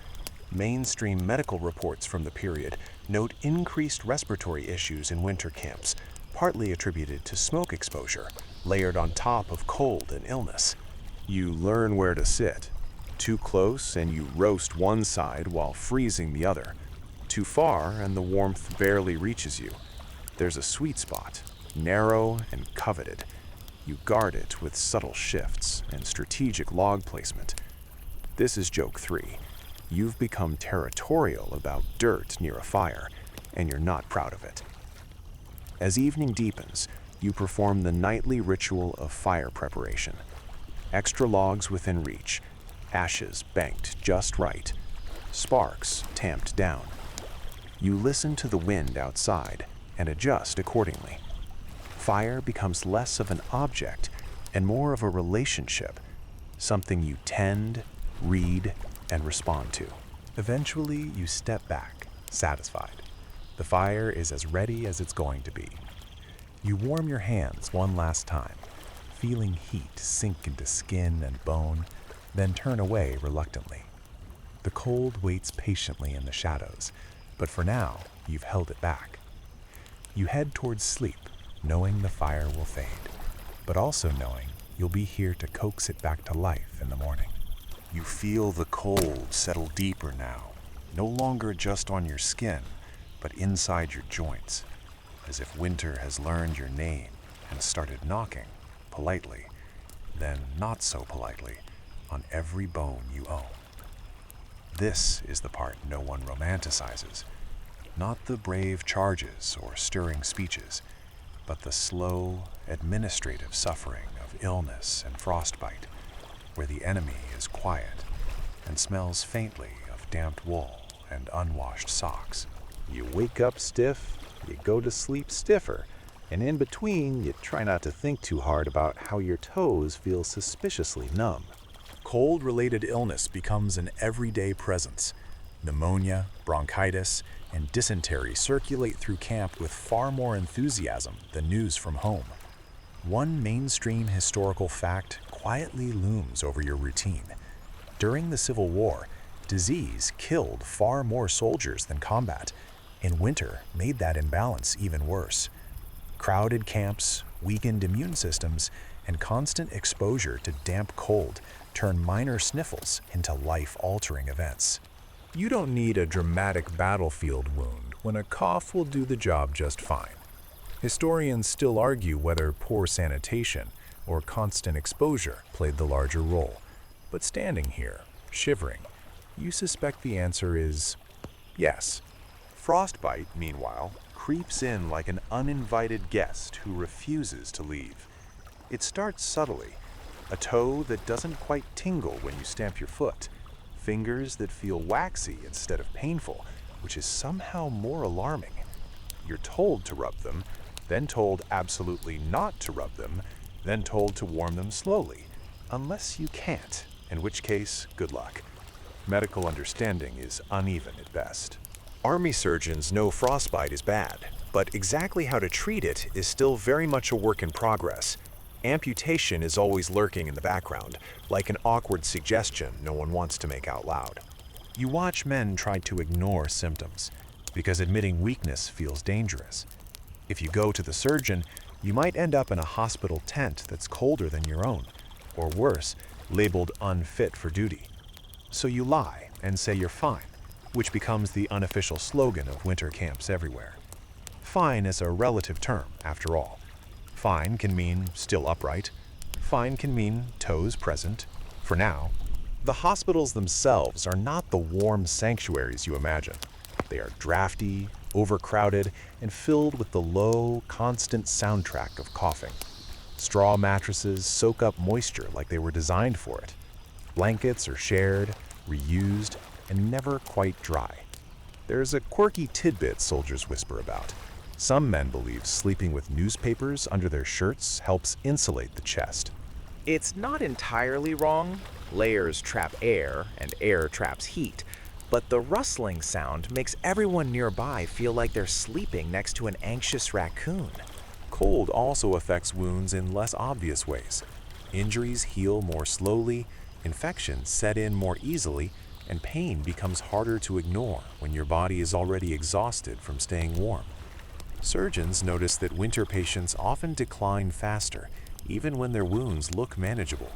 Mainstream medical reports from the period note increased respiratory issues in winter camps, partly attributed to smoke exposure, layered on top of cold and illness. You learn where to sit. Too close and you roast one side while freezing the other. Too far and the warmth barely reaches you. There's a sweet spot, narrow and coveted. You guard it with subtle shifts and strategic log placement. This is joke 3. You've become territorial about dirt near a fire, and you're not proud of it. As evening deepens, you perform the nightly ritual of fire preparation. Extra logs within reach, ashes banked just right, sparks tamped down. You listen to the wind outside and adjust accordingly. Fire becomes less of an object and more of a relationship, something you tend, read, and respond to. Eventually, you step back, satisfied. The fire is as ready as it's going to be. You warm your hands one last time, feeling heat sink into skin and bone, then turn away reluctantly. The cold waits patiently in the shadows, but for now, you've held it back. You head towards sleep, knowing the fire will fade, but also knowing you'll be here to coax it back to life in the morning. You feel the cold settle deeper now, no longer just on your skin, but inside your joints, as if winter has learned your name and started knocking, politely, then not so politely, on every bone you own. This is the part no one romanticizes, not the brave charges or stirring speeches, but the slow, administrative suffering of illness and frostbite, where the enemy is quiet and smells faintly of damp wool and unwashed socks. You wake up stiff, you go to sleep stiffer, and in between, you try not to think too hard about how your toes feel suspiciously numb. Cold-related illness becomes an everyday presence. Pneumonia, bronchitis, and dysentery circulate through camp with far more enthusiasm than news from home. One mainstream historical fact quietly looms over your routine. During the Civil War, disease killed far more soldiers than combat, and winter made that imbalance even worse. Crowded camps, weakened immune systems, and constant exposure to damp cold turn minor sniffles into life-altering events. You don't need a dramatic battlefield wound when a cough will do the job just fine. Historians still argue whether poor sanitation or constant exposure played the larger role. But standing here, shivering, you suspect the answer is yes. Frostbite, meanwhile, creeps in like an uninvited guest who refuses to leave. It starts subtly, a toe that doesn't quite tingle when you stamp your foot, fingers that feel waxy instead of painful, which is somehow more alarming. You're told to rub them, then told absolutely not to rub them, then told to warm them slowly, unless you can't, in which case, good luck. Medical understanding is uneven at best. Army surgeons know frostbite is bad, but exactly how to treat it is still very much a work in progress. Amputation is always lurking in the background, like an awkward suggestion no one wants to make out loud. You watch men try to ignore symptoms, because admitting weakness feels dangerous. If you go to the surgeon, you might end up in a hospital tent that's colder than your own, or worse, labeled unfit for duty. So you lie and say you're fine, which becomes the unofficial slogan of winter camps everywhere. Fine is a relative term, after all. Fine can mean still upright. Fine can mean toes present, for now. The hospitals themselves are not the warm sanctuaries you imagine. They are drafty, overcrowded, and filled with the low, constant soundtrack of coughing. Straw mattresses soak up moisture like they were designed for it. Blankets are shared, reused, and never quite dry. There's a quirky tidbit soldiers whisper about. Some men believe sleeping with newspapers under their shirts helps insulate the chest. It's not entirely wrong. Layers trap air, and air traps heat. But the rustling sound makes everyone nearby feel like they're sleeping next to an anxious raccoon. Cold also affects wounds in less obvious ways. Injuries heal more slowly, infections set in more easily, and pain becomes harder to ignore when your body is already exhausted from staying warm. Surgeons notice that winter patients often decline faster, even when their wounds look manageable.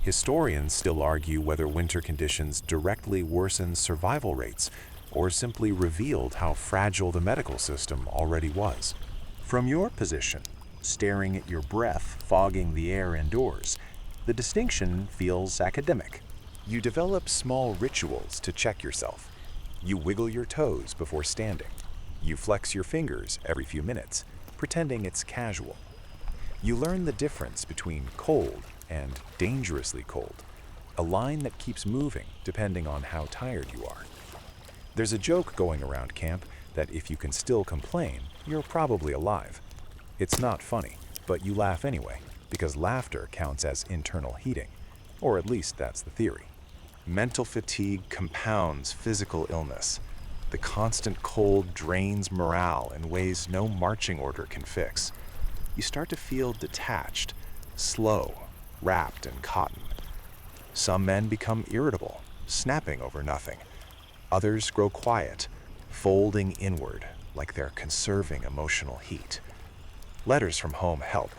Historians still argue whether winter conditions directly worsened survival rates or simply revealed how fragile the medical system already was. From your position, staring at your breath fogging the air indoors, the distinction feels academic. You develop small rituals to check yourself. You wiggle your toes before standing. You flex your fingers every few minutes, pretending it's casual. You learn the difference between cold and dangerously cold, a line that keeps moving depending on how tired you are. There's a joke going around camp that if you can still complain, you're probably alive. It's not funny, but you laugh anyway, because laughter counts as internal heating, or at least that's the theory. Mental fatigue compounds physical illness. The constant cold drains morale in ways no marching order can fix. You start to feel detached, slow, wrapped in cotton. Some men become irritable, snapping over nothing. Others grow quiet, folding inward like they're conserving emotional heat. Letters from home help,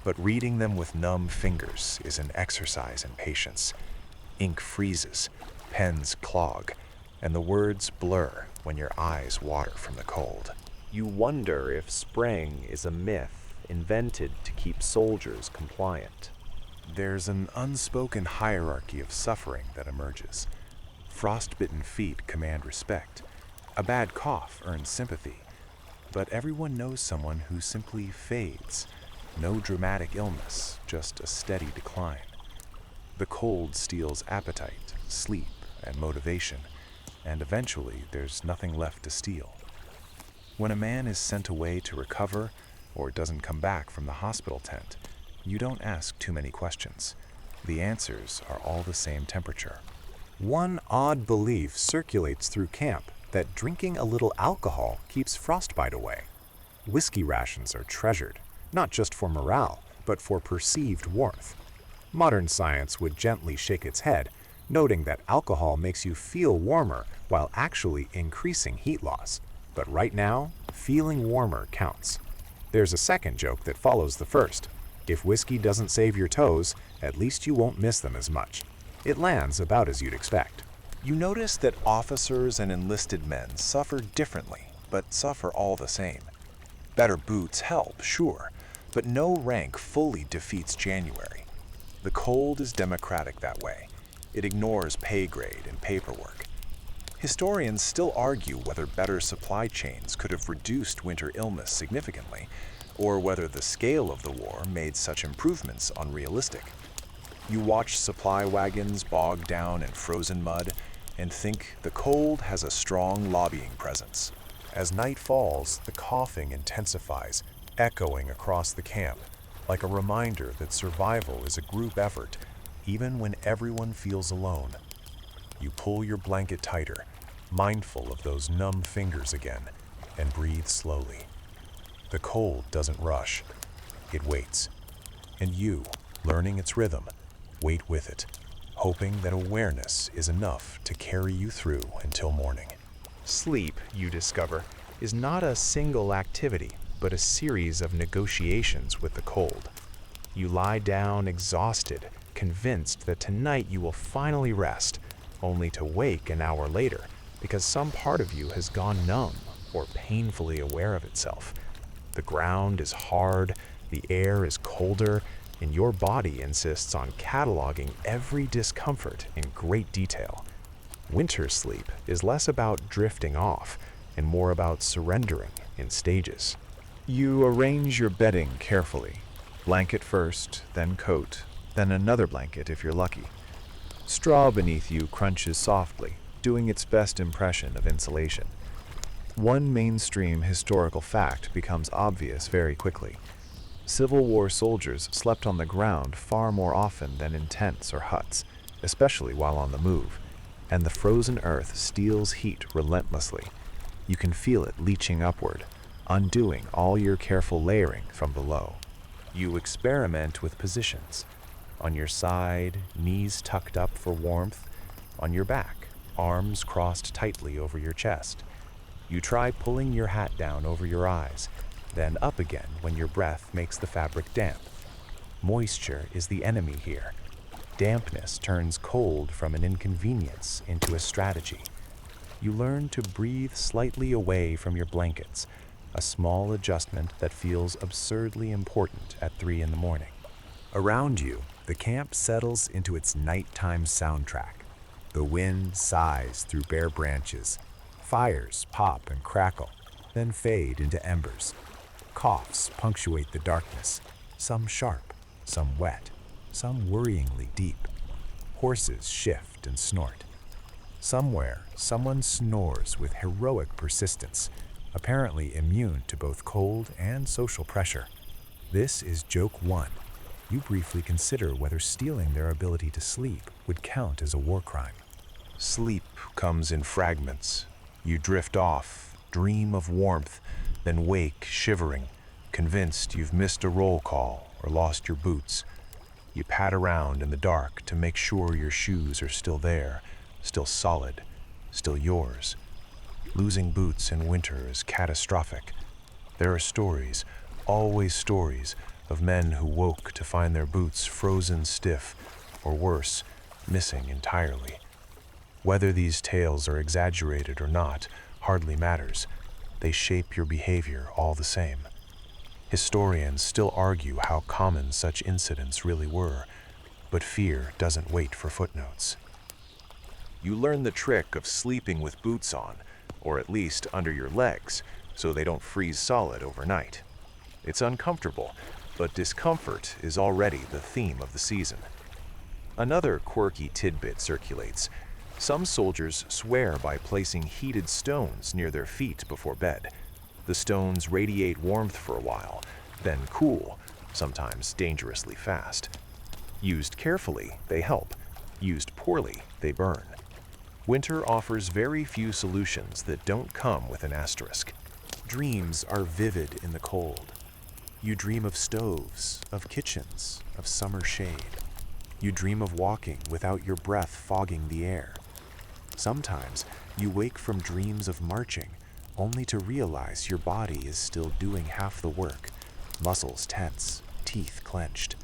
but reading them with numb fingers is an exercise in patience. Ink freezes, pens clog, and the words blur when your eyes water from the cold. You wonder if spraying is a myth invented to keep soldiers compliant. There's an unspoken hierarchy of suffering that emerges. Frostbitten feet command respect. A bad cough earns sympathy. But everyone knows someone who simply fades. No dramatic illness, just a steady decline. The cold steals appetite, sleep, and motivation, and eventually there's nothing left to steal. When a man is sent away to recover or doesn't come back from the hospital tent, you don't ask too many questions. The answers are all the same temperature. One odd belief circulates through camp that drinking a little alcohol keeps frostbite away. Whiskey rations are treasured, not just for morale, but for perceived warmth. Modern science would gently shake its head, noting that alcohol makes you feel warmer while actually increasing heat loss. But right now, feeling warmer counts. There's a second joke that follows the first. If whiskey doesn't save your toes, at least you won't miss them as much. It lands about as you'd expect. You notice that officers and enlisted men suffer differently, but suffer all the same. Better boots help, sure, but no rank fully defeats January. The cold is democratic that way. It ignores pay grade and paperwork. Historians still argue whether better supply chains could have reduced winter illness significantly, or whether the scale of the war made such improvements unrealistic. You watch supply wagons bog down in frozen mud and think the cold has a strong lobbying presence. As night falls, the coughing intensifies, echoing across the camp, like a reminder that survival is a group effort, even when everyone feels alone. You pull your blanket tighter, mindful of those numb fingers again, and breathe slowly. The cold doesn't rush. It waits. And you, learning its rhythm, wait with it, hoping that awareness is enough to carry you through until morning. Sleep, you discover, is not a single activity, but a series of negotiations with the cold. You lie down exhausted, convinced that tonight you will finally rest, only to wake an hour later because some part of you has gone numb or painfully aware of itself. The ground is hard, the air is colder, and your body insists on cataloging every discomfort in great detail. Winter sleep is less about drifting off and more about surrendering in stages. You arrange your bedding carefully. Blanket first, then coat, then another blanket if you're lucky. Straw beneath you crunches softly, doing its best impression of insulation. One mainstream historical fact becomes obvious very quickly. Civil War soldiers slept on the ground far more often than in tents or huts, especially while on the move, and the frozen earth steals heat relentlessly. You can feel it leaching upward, undoing all your careful layering from below. You experiment with positions. On your side, knees tucked up for warmth. On your back, arms crossed tightly over your chest. You try pulling your hat down over your eyes, then up again when your breath makes the fabric damp. Moisture is the enemy here. Dampness turns cold from an inconvenience into a strategy. You learn to breathe slightly away from your blankets, a small adjustment that feels absurdly important at 3 in the morning. Around you, the camp settles into its nighttime soundtrack. The wind sighs through bare branches. Fires pop and crackle, then fade into embers. Coughs punctuate the darkness, some sharp, some wet, some worryingly deep. Horses shift and snort. Somewhere, someone snores with heroic persistence, apparently immune to both cold and social pressure. This is joke 1. You briefly consider whether stealing their ability to sleep would count as a war crime. Sleep comes in fragments. You drift off, dream of warmth, then wake shivering, convinced you've missed a roll call or lost your boots. You pat around in the dark to make sure your shoes are still there, still solid, still yours. Losing boots in winter is catastrophic. There are stories, always stories, of men who woke to find their boots frozen stiff, or worse, missing entirely. Whether these tales are exaggerated or not hardly matters. They shape your behavior all the same. Historians still argue how common such incidents really were, but fear doesn't wait for footnotes. You learn the trick of sleeping with boots on, or at least under your legs, so they don't freeze solid overnight. It's uncomfortable, but discomfort is already the theme of the season. Another quirky tidbit circulates. Some soldiers swear by placing heated stones near their feet before bed. The stones radiate warmth for a while, then cool, sometimes dangerously fast. Used carefully, they help. Used poorly, they burn. Winter offers very few solutions that don't come with an asterisk. Dreams are vivid in the cold. You dream of stoves, of kitchens, of summer shade. You dream of walking without your breath fogging the air. Sometimes you wake from dreams of marching, only to realize your body is still doing half the work, muscles tense, teeth clenched.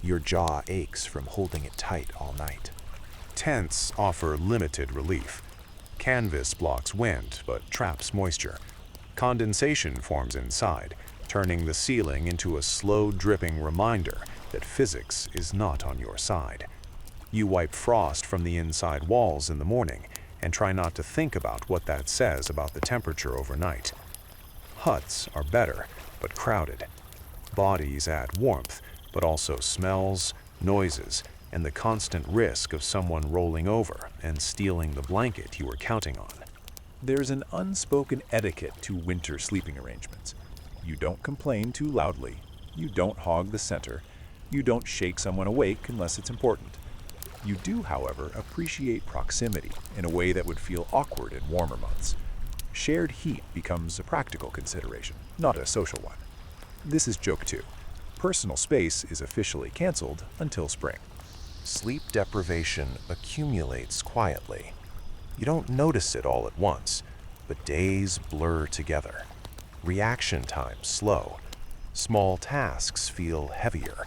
Your jaw aches from holding it tight all night. Tents offer limited relief. Canvas blocks wind but traps moisture. Condensation forms inside, turning the ceiling into a slow dripping reminder that physics is not on your side. You wipe frost from the inside walls in the morning and try not to think about what that says about the temperature overnight. Huts are better, but crowded. Bodies add warmth, but also smells, noises, and the constant risk of someone rolling over and stealing the blanket you were counting on. There's an unspoken etiquette to winter sleeping arrangements. You don't complain too loudly. You don't hog the center. You don't shake someone awake unless it's important. You do, however, appreciate proximity in a way that would feel awkward in warmer months. Shared heat becomes a practical consideration, not a social one. This is joke 2. Personal space is officially canceled until spring. Sleep deprivation accumulates quietly. You don't notice it all at once, but days blur together. Reaction times slow. Small tasks feel heavier.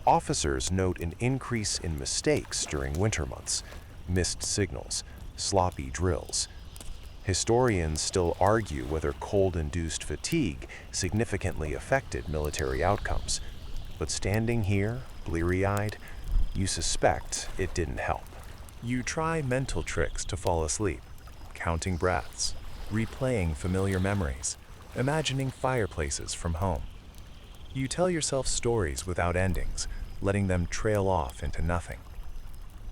Officers note an increase in mistakes during winter months, missed signals, sloppy drills. Historians still argue whether cold-induced fatigue significantly affected military outcomes. But standing here, bleary-eyed, you suspect it didn't help. You try mental tricks to fall asleep, counting breaths, replaying familiar memories, imagining fireplaces from home. You tell yourself stories without endings, letting them trail off into nothing.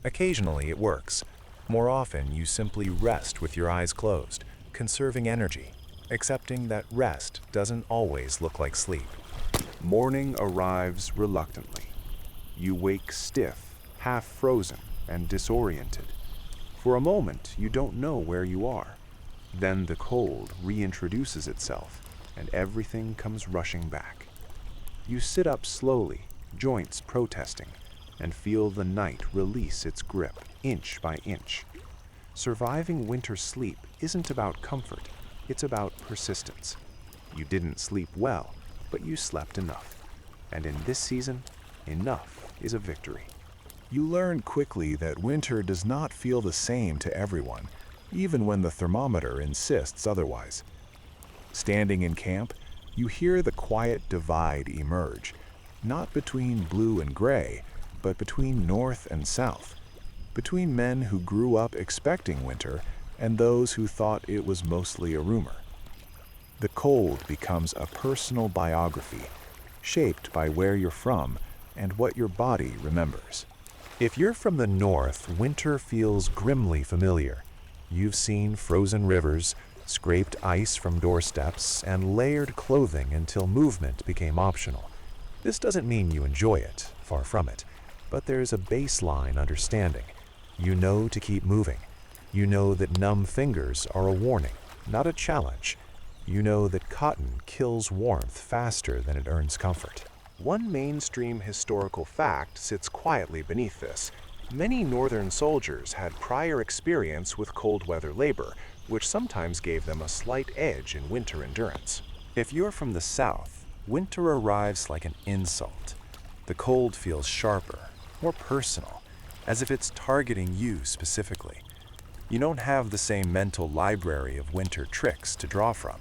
Occasionally it works. More often you simply rest with your eyes closed, conserving energy, accepting that rest doesn't always look like sleep. Morning arrives reluctantly. You wake stiff, half frozen, and disoriented. For a moment, you don't know where you are. Then the cold reintroduces itself, and everything comes rushing back. You sit up slowly, joints protesting, and feel the night release its grip inch by inch. Surviving winter sleep isn't about comfort, it's about persistence. You didn't sleep well, but you slept enough. And in this season, enough is a victory. You learn quickly that winter does not feel the same to everyone, even when the thermometer insists otherwise. Standing in camp, you hear the quiet divide emerge, not between blue and gray, but between north and south, between men who grew up expecting winter and those who thought it was mostly a rumor. The cold becomes a personal biography, shaped by where you're from and what your body remembers. If you're from the north, winter feels grimly familiar. You've seen frozen rivers, scraped ice from doorsteps, and layered clothing until movement became optional. This doesn't mean you enjoy it, far from it, but there's a baseline understanding. You know to keep moving. You know that numb fingers are a warning, not a challenge. You know that cotton kills warmth faster than it earns comfort. One mainstream historical fact sits quietly beneath this. Many Northern soldiers had prior experience with cold weather labor, which sometimes gave them a slight edge in winter endurance. If you're from the South, winter arrives like an insult. The cold feels sharper, more personal, as if it's targeting you specifically. You don't have the same mental library of winter tricks to draw from.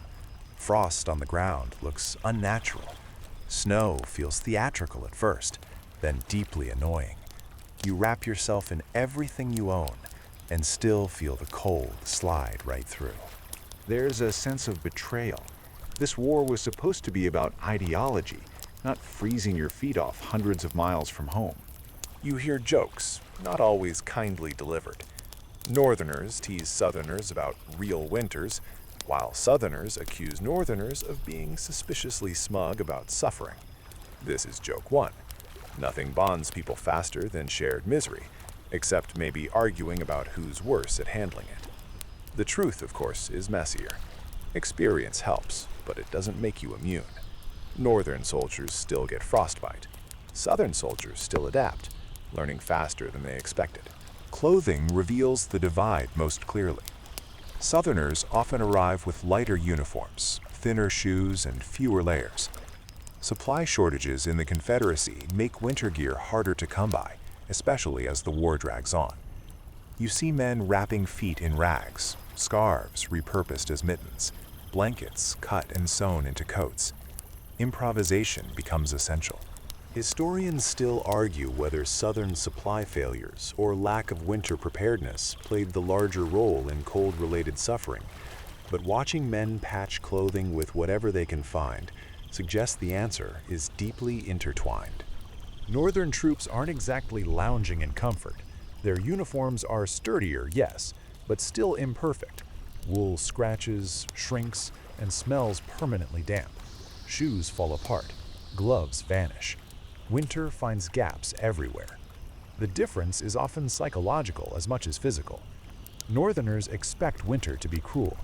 Frost on the ground looks unnatural. Snow feels theatrical at first, then deeply annoying. You wrap yourself in everything you own and still feel the cold slide right through. There's a sense of betrayal. This war was supposed to be about ideology, not freezing your feet off hundreds of miles from home. You hear jokes, not always kindly delivered. Northerners tease Southerners about real winters, while Southerners accuse Northerners of being suspiciously smug about suffering. This is joke one. Nothing bonds people faster than shared misery, except maybe arguing about who's worse at handling it. The truth, of course, is messier. Experience helps, but it doesn't make you immune. Northern soldiers still get frostbite. Southern soldiers still adapt, learning faster than they expected. Clothing reveals the divide most clearly. Southerners often arrive with lighter uniforms, thinner shoes, and fewer layers. Supply shortages in the Confederacy make winter gear harder to come by, especially as the war drags on. You see men wrapping feet in rags, scarves repurposed as mittens, blankets cut and sewn into coats. Improvisation becomes essential. Historians still argue whether Southern supply failures or lack of winter preparedness played the larger role in cold-related suffering, but watching men patch clothing with whatever they can find suggests the answer is deeply intertwined. Northern troops aren't exactly lounging in comfort. Their uniforms are sturdier, yes, but still imperfect. Wool scratches, shrinks, and smells permanently damp. Shoes fall apart. Gloves vanish. Winter finds gaps everywhere. The difference is often psychological as much as physical. Northerners expect winter to be cruel.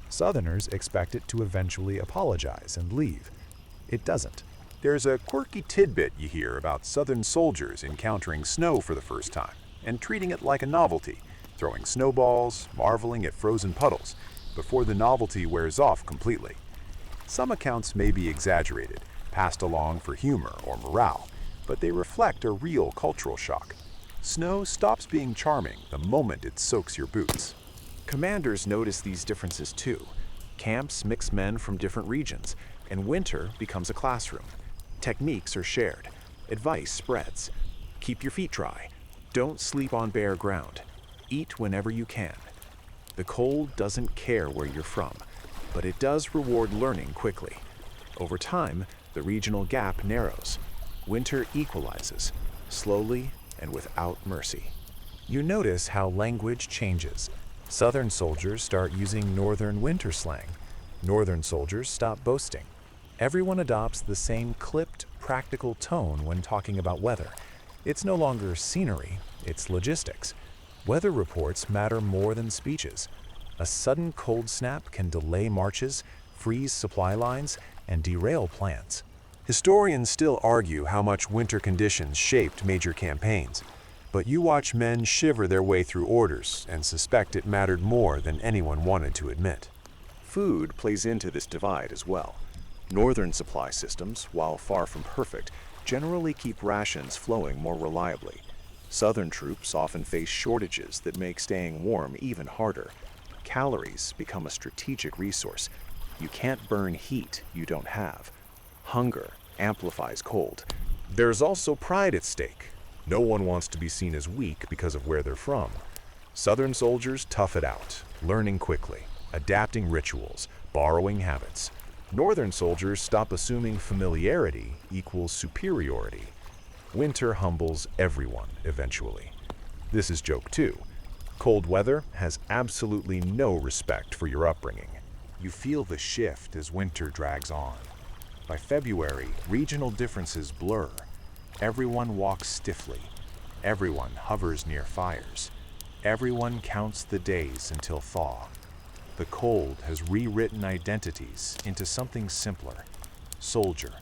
Southerners expect it to eventually apologize and leave. It doesn't. There's a quirky tidbit you hear about Southern soldiers encountering snow for the first time and treating it like a novelty, throwing snowballs, marveling at frozen puddles, before the novelty wears off completely. Some accounts may be exaggerated, passed along for humor or morale, but they reflect a real cultural shock. Snow stops being charming the moment it soaks your boots. Commanders notice these differences too. Camps mix men from different regions, and winter becomes a classroom. Techniques are shared. Advice spreads. Keep your feet dry. Don't sleep on bare ground. Eat whenever you can. The cold doesn't care where you're from, but it does reward learning quickly. Over time, the regional gap narrows. Winter equalizes, slowly and without mercy. You notice how language changes. Southern soldiers start using Northern winter slang. Northern soldiers stop boasting. Everyone adopts the same clipped, practical tone when talking about weather. It's no longer scenery, it's logistics. Weather reports matter more than speeches. A sudden cold snap can delay marches, freeze supply lines, and derail plans. Historians still argue how much winter conditions shaped major campaigns. But you watch men shiver their way through orders and suspect it mattered more than anyone wanted to admit. Food plays into this divide as well. Northern supply systems, while far from perfect, generally keep rations flowing more reliably. Southern troops often face shortages that make staying warm even harder. Calories become a strategic resource. You can't burn heat you don't have. Hunger amplifies cold. There's also pride at stake. No one wants to be seen as weak because of where they're from. Southern soldiers tough it out, learning quickly, adapting rituals, borrowing habits. Northern soldiers stop assuming familiarity equals superiority. Winter humbles everyone eventually. This is joke 2. Cold weather has absolutely no respect for your upbringing. You feel the shift as winter drags on. By February, regional differences blur. Everyone walks stiffly. Everyone hovers near fires. Everyone counts the days until thaw. The cold has rewritten identities into something simpler. Soldier,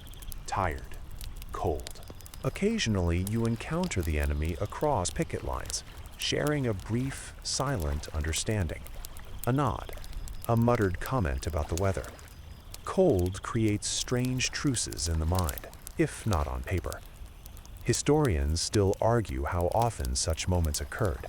tired, cold. Occasionally, you encounter the enemy across picket lines, sharing a brief, silent understanding. A nod, a muttered comment about the weather. Cold creates strange truces in the mind, if not on paper. Historians still argue how often such moments occurred,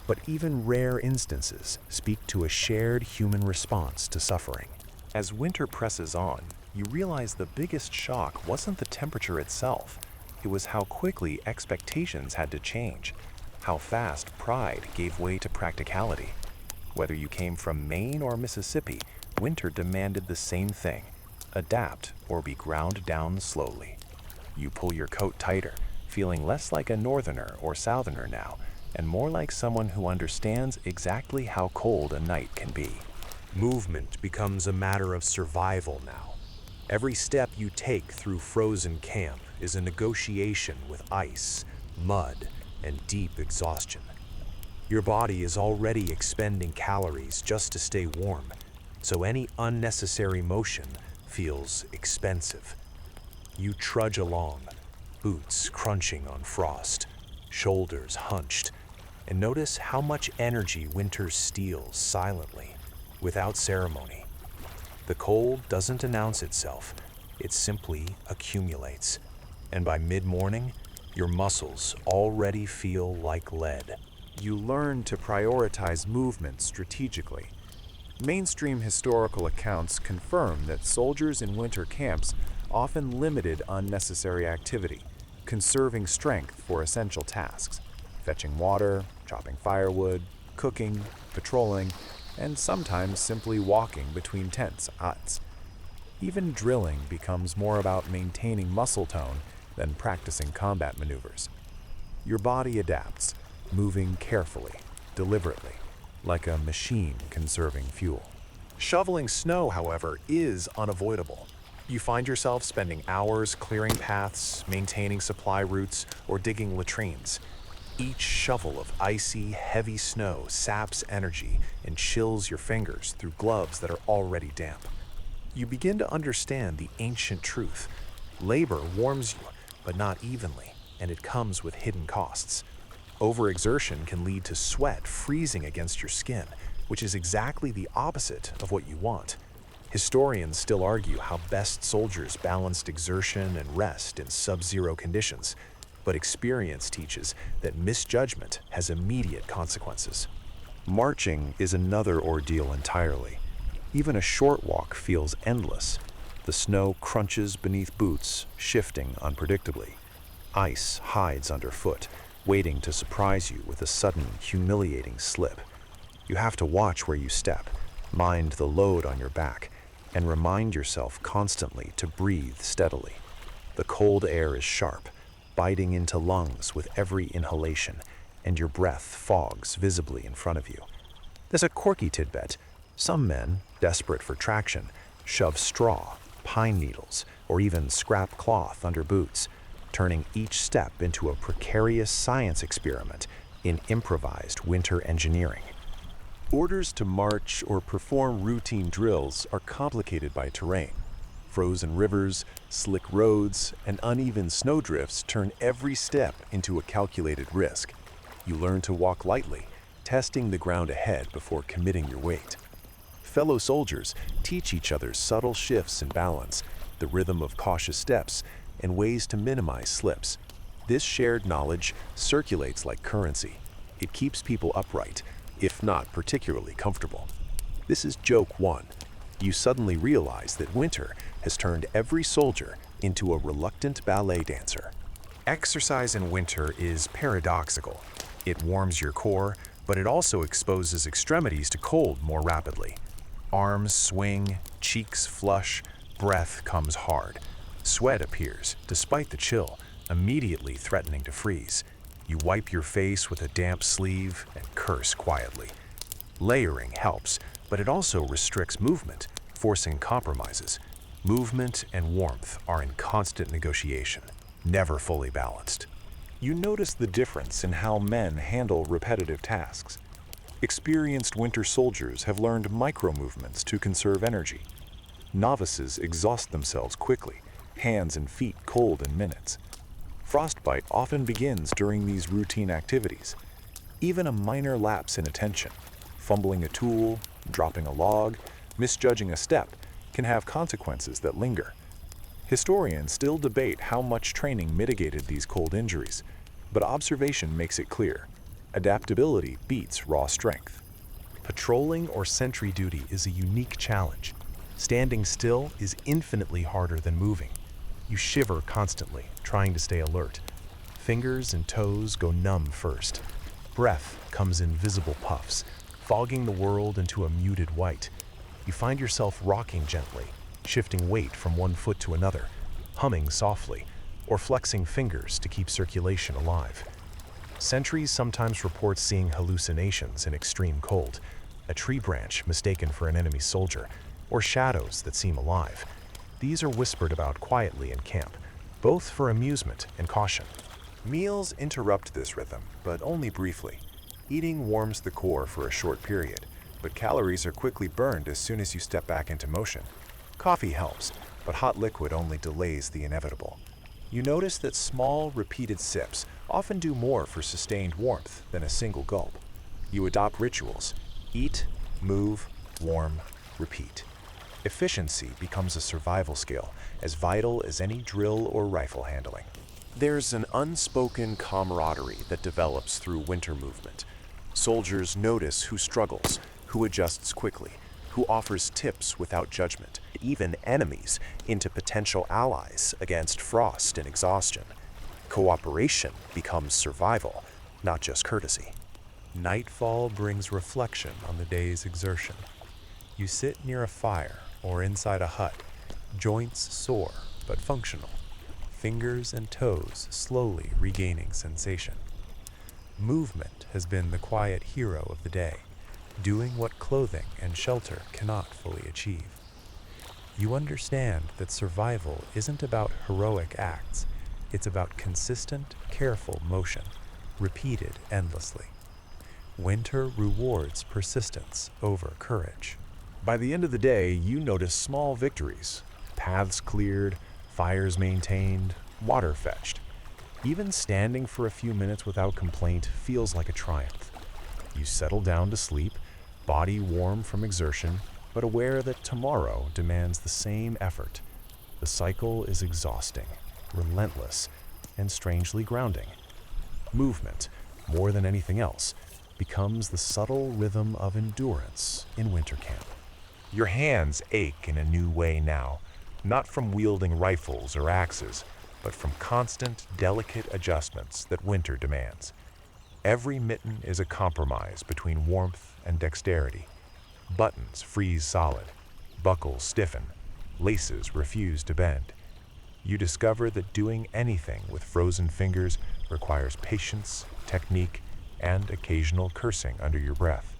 but even rare instances speak to a shared human response to suffering. As winter presses on, you realize the biggest shock wasn't the temperature itself. It was how quickly expectations had to change, how fast pride gave way to practicality. Whether you came from Maine or Mississippi, winter demanded the same thing: adapt or be ground down slowly. You pull your coat tighter, feeling less like a northerner or southerner now, and more like someone who understands exactly how cold a night can be. Movement becomes a matter of survival now. Every step you take through frozen camp is a negotiation with ice, mud, and deep exhaustion. Your body is already expending calories just to stay warm, so any unnecessary motion feels expensive. You trudge along, boots crunching on frost, shoulders hunched, and notice how much energy winter steals silently, without ceremony. The cold doesn't announce itself, it simply accumulates. And by mid-morning, your muscles already feel like lead. You learn to prioritize movement strategically. Mainstream historical accounts confirm that soldiers in winter camps often limited unnecessary activity, conserving strength for essential tasks: fetching water, chopping firewood, cooking, patrolling, and sometimes simply walking between tents, huts. Even drilling becomes more about maintaining muscle tone than practicing combat maneuvers. Your body adapts, moving carefully, deliberately, like a machine conserving fuel. Shoveling snow, however, is unavoidable. You find yourself spending hours clearing paths, maintaining supply routes, or digging latrines. Each shovel of icy, heavy snow saps energy and chills your fingers through gloves that are already damp. You begin to understand the ancient truth. Labor warms you, but not evenly, and it comes with hidden costs. Overexertion can lead to sweat freezing against your skin, which is exactly the opposite of what you want. Historians still argue how best soldiers balanced exertion and rest in sub-zero conditions, but experience teaches that misjudgment has immediate consequences. Marching is another ordeal entirely. Even a short walk feels endless. The snow crunches beneath boots, shifting unpredictably. Ice hides underfoot, waiting to surprise you with a sudden, humiliating slip. You have to watch where you step, mind the load on your back, and remind yourself constantly to breathe steadily. The cold air is sharp, biting into lungs with every inhalation, and your breath fogs visibly in front of you. There's a quirky tidbit. Some men, desperate for traction, shove straw, pine needles, or even scrap cloth under boots, turning each step into a precarious science experiment in improvised winter engineering. Orders to march or perform routine drills are complicated by terrain. Frozen rivers, slick roads, and uneven snowdrifts turn every step into a calculated risk. You learn to walk lightly, testing the ground ahead before committing your weight. Fellow soldiers teach each other subtle shifts in balance, the rhythm of cautious steps, and ways to minimize slips. This shared knowledge circulates like currency. It keeps people upright, if not particularly comfortable. This is joke one. You suddenly realize that winter has turned every soldier into a reluctant ballet dancer. Exercise in winter is paradoxical. It warms your core, but it also exposes extremities to cold more rapidly. Arms swing, cheeks flush, breath comes hard. Sweat appears, despite the chill, immediately threatening to freeze. You wipe your face with a damp sleeve and curse quietly. Layering helps, but it also restricts movement, forcing compromises. Movement and warmth are in constant negotiation, never fully balanced. You notice the difference in how men handle repetitive tasks. Experienced winter soldiers have learned micro-movements to conserve energy. Novices exhaust themselves quickly, hands and feet cold in minutes. Frostbite often begins during these routine activities. Even a minor lapse in attention, fumbling a tool, dropping a log, misjudging a step, can have consequences that linger. Historians still debate how much training mitigated these cold injuries, but observation makes it clear. Adaptability beats raw strength. Patrolling or sentry duty is a unique challenge. Standing still is infinitely harder than moving. You shiver constantly, trying to stay alert. Fingers and toes go numb first. Breath comes in visible puffs, fogging the world into a muted white. You find yourself rocking gently, shifting weight from one foot to another, humming softly, or flexing fingers to keep circulation alive. Sentries sometimes report seeing hallucinations in extreme cold, a tree branch mistaken for an enemy soldier, or shadows that seem alive. These are whispered about quietly in camp, both for amusement and caution. Meals interrupt this rhythm, but only briefly. Eating warms the core for a short period, but calories are quickly burned as soon as you step back into motion. Coffee helps, but hot liquid only delays the inevitable. You notice that small, repeated sips often do more for sustained warmth than a single gulp. You adopt rituals: eat, move, warm, repeat. Efficiency becomes a survival skill, as vital as any drill or rifle handling. There's an unspoken camaraderie that develops through winter movement. Soldiers notice who struggles, who adjusts quickly, who offers tips without judgment, even enemies into potential allies against frost and exhaustion. Cooperation becomes survival, not just courtesy. Nightfall brings reflection on the day's exertion. You sit near a fire or inside a hut, joints sore but functional, fingers and toes slowly regaining sensation. Movement has been the quiet hero of the day, doing what clothing and shelter cannot fully achieve. You understand that survival isn't about heroic acts, it's about consistent, careful motion, repeated endlessly. Winter rewards persistence over courage. By the end of the day, you notice small victories: paths cleared, fires maintained, water fetched. Even standing for a few minutes without complaint feels like a triumph. You settle down to sleep, body warm from exertion, but aware that tomorrow demands the same effort. The cycle is exhausting, relentless, and strangely grounding. Movement, more than anything else, becomes the subtle rhythm of endurance in winter camp. Your hands ache in a new way now, not from wielding rifles or axes, but from constant, delicate adjustments that winter demands. Every mitten is a compromise between warmth and dexterity. Buttons freeze solid, buckles stiffen, laces refuse to bend. You discover that doing anything with frozen fingers requires patience, technique, and occasional cursing under your breath.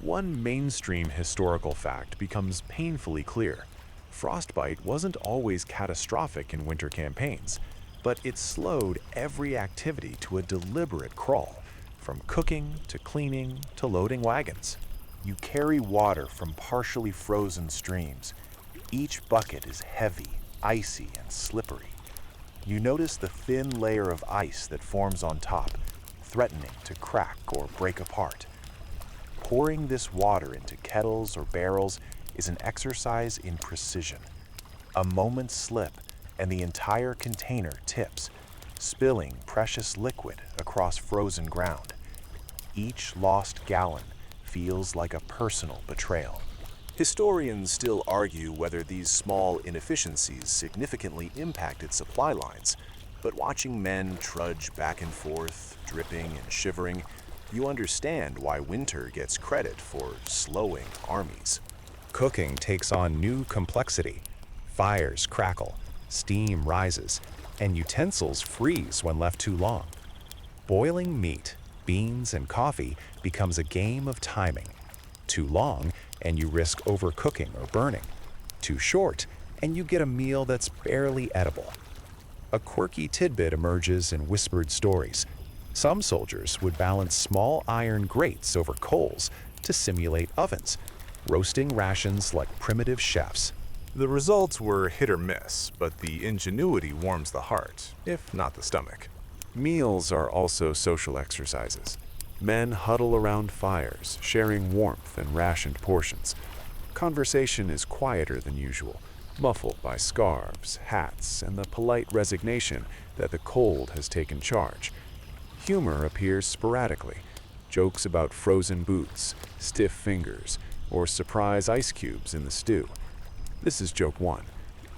One mainstream historical fact becomes painfully clear. Frostbite wasn't always catastrophic in winter campaigns, but it slowed every activity to a deliberate crawl, from cooking to cleaning to loading wagons. You carry water from partially frozen streams. Each bucket is heavy, icy, and slippery. You notice the thin layer of ice that forms on top, threatening to crack or break apart. Pouring this water into kettles or barrels is an exercise in precision. A moment's slip and the entire container tips, spilling precious liquid across frozen ground. Each lost gallon feels like a personal betrayal. Historians still argue whether these small inefficiencies significantly impacted supply lines, but watching men trudge back and forth, dripping and shivering, you understand why winter gets credit for slowing armies. Cooking takes on new complexity. Fires crackle, steam rises, and utensils freeze when left too long. Boiling meat, beans, and coffee becomes a game of timing. Too long, and you risk overcooking or burning. Too short, and you get a meal that's barely edible. A quirky tidbit emerges in whispered stories. Some soldiers would balance small iron grates over coals to simulate ovens, roasting rations like primitive chefs. The results were hit or miss, but the ingenuity warms the heart, if not the stomach. Meals are also social exercises. Men huddle around fires, sharing warmth and rationed portions. Conversation is quieter than usual, muffled by scarves, hats, and the polite resignation that the cold has taken charge. Humor appears sporadically. Jokes about frozen boots, stiff fingers, or surprise ice cubes in the stew. This is joke one.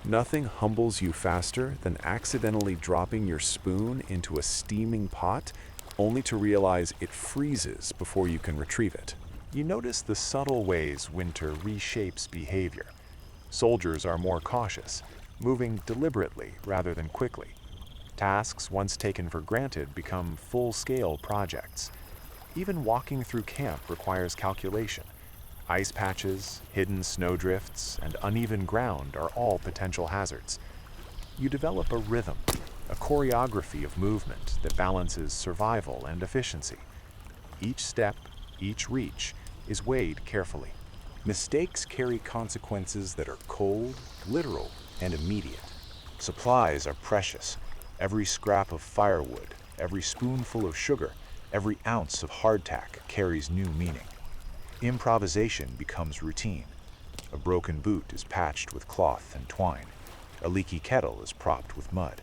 Nothing humbles you faster than accidentally dropping your spoon into a steaming pot only to realize it freezes before you can retrieve it. You notice the subtle ways winter reshapes behavior. Soldiers are more cautious, moving deliberately rather than quickly. Tasks once taken for granted become full-scale projects. Even walking through camp requires calculation. Ice patches, hidden snowdrifts, and uneven ground are all potential hazards. You develop a rhythm, a choreography of movement that balances survival and efficiency. Each step, each reach, is weighed carefully. Mistakes carry consequences that are cold, literal, and immediate. Supplies are precious. Every scrap of firewood, every spoonful of sugar, every ounce of hardtack carries new meaning. Improvisation becomes routine. A broken boot is patched with cloth and twine. A leaky kettle is propped with mud.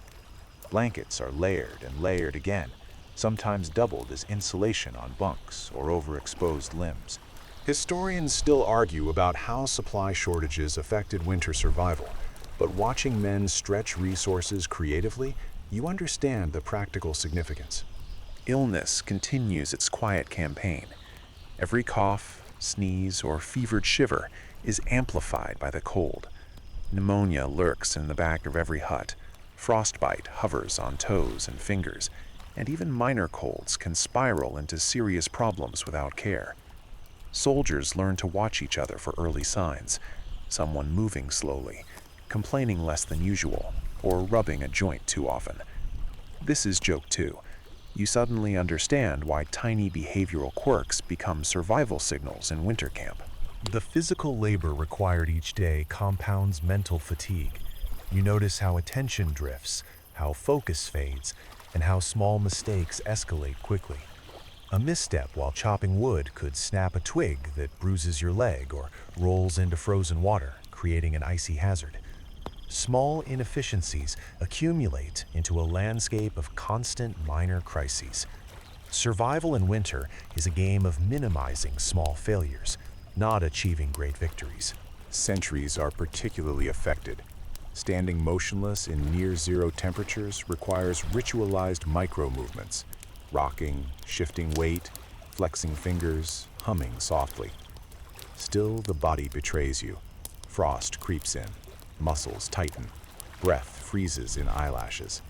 Blankets are layered and layered again, sometimes doubled as insulation on bunks or over exposed limbs. Historians still argue about how supply shortages affected winter survival, but watching men stretch resources creatively, you understand the practical significance. Illness continues its quiet campaign. Every cough, sneeze, or fevered shiver is amplified by the cold. Pneumonia lurks in the back of every hut. Frostbite hovers on toes and fingers, and even minor colds can spiral into serious problems without care. Soldiers learn to watch each other for early signs, someone moving slowly, complaining less than usual, or rubbing a joint too often. This is joke two. You suddenly understand why tiny behavioral quirks become survival signals in winter camp. The physical labor required each day compounds mental fatigue. You notice how attention drifts, how focus fades, and how small mistakes escalate quickly. A misstep while chopping wood could snap a twig that bruises your leg or rolls into frozen water, creating an icy hazard. Small inefficiencies accumulate into a landscape of constant minor crises. Survival in winter is a game of minimizing small failures, not achieving great victories. Sentries are particularly affected. Standing motionless in near-zero temperatures requires ritualized micro-movements, rocking, shifting weight, flexing fingers, humming softly. Still, the body betrays you. Frost creeps in. Muscles tighten. Breath freezes in eyelashes.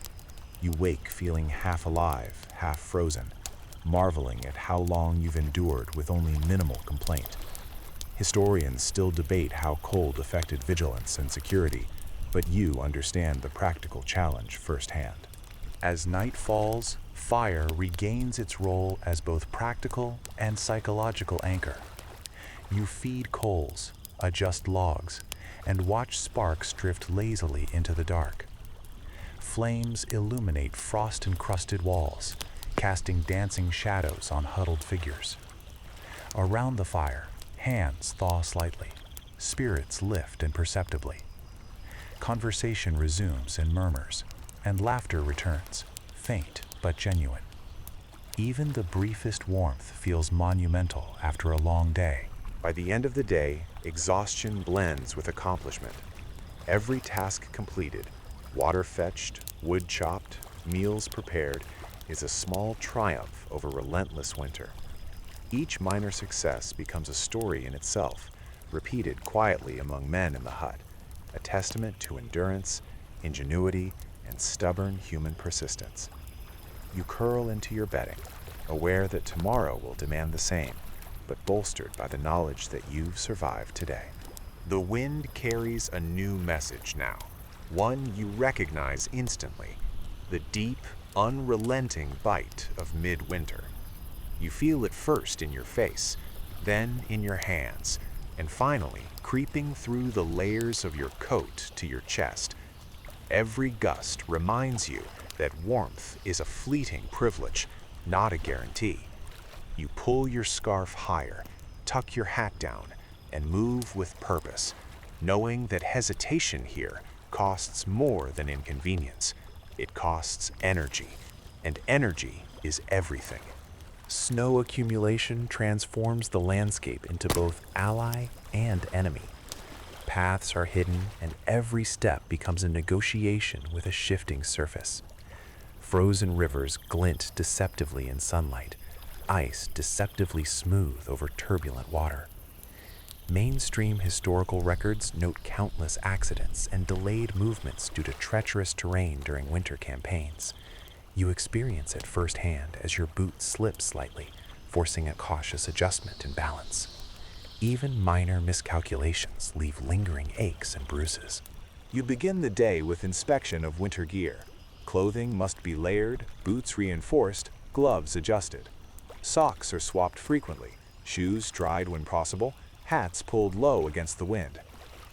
You wake feeling half alive, half frozen, marveling at how long you've endured with only minimal complaint. Historians still debate how cold affected vigilance and security, but you understand the practical challenge firsthand. As night falls, fire regains its role as both practical and psychological anchor. You feed coals, adjust logs, and watch sparks drift lazily into the dark. Flames illuminate frost-encrusted walls, casting dancing shadows on huddled figures. Around the fire, hands thaw slightly, spirits lift imperceptibly. Conversation resumes in murmurs, and laughter returns, faint but genuine. Even the briefest warmth feels monumental after a long day. By the end of the day, exhaustion blends with accomplishment. Every task completed, water fetched, wood chopped, meals prepared, is a small triumph over relentless winter. Each minor success becomes a story in itself, repeated quietly among men in the hut, a testament to endurance, ingenuity, and stubborn human persistence. You curl into your bedding, aware that tomorrow will demand the same, but bolstered by the knowledge that you've survived today. The wind carries a new message now, one you recognize instantly, the deep, unrelenting bite of midwinter. You feel it first in your face, then in your hands, and finally creeping through the layers of your coat to your chest. Every gust reminds you that warmth is a fleeting privilege, not a guarantee. You pull your scarf higher, tuck your hat down, and move with purpose, knowing that hesitation here costs more than inconvenience. It costs energy, and energy is everything. Snow accumulation transforms the landscape into both ally and enemy. Paths are hidden, and every step becomes a negotiation with a shifting surface. Frozen rivers glint deceptively in sunlight, ice deceptively smooth over turbulent water. Mainstream historical records note countless accidents and delayed movements due to treacherous terrain during winter campaigns. You experience it firsthand as your boot slips slightly, forcing a cautious adjustment and balance. Even minor miscalculations leave lingering aches and bruises. You begin the day with inspection of winter gear. Clothing must be layered, boots reinforced, gloves adjusted. Socks are swapped frequently, shoes dried when possible, hats pulled low against the wind.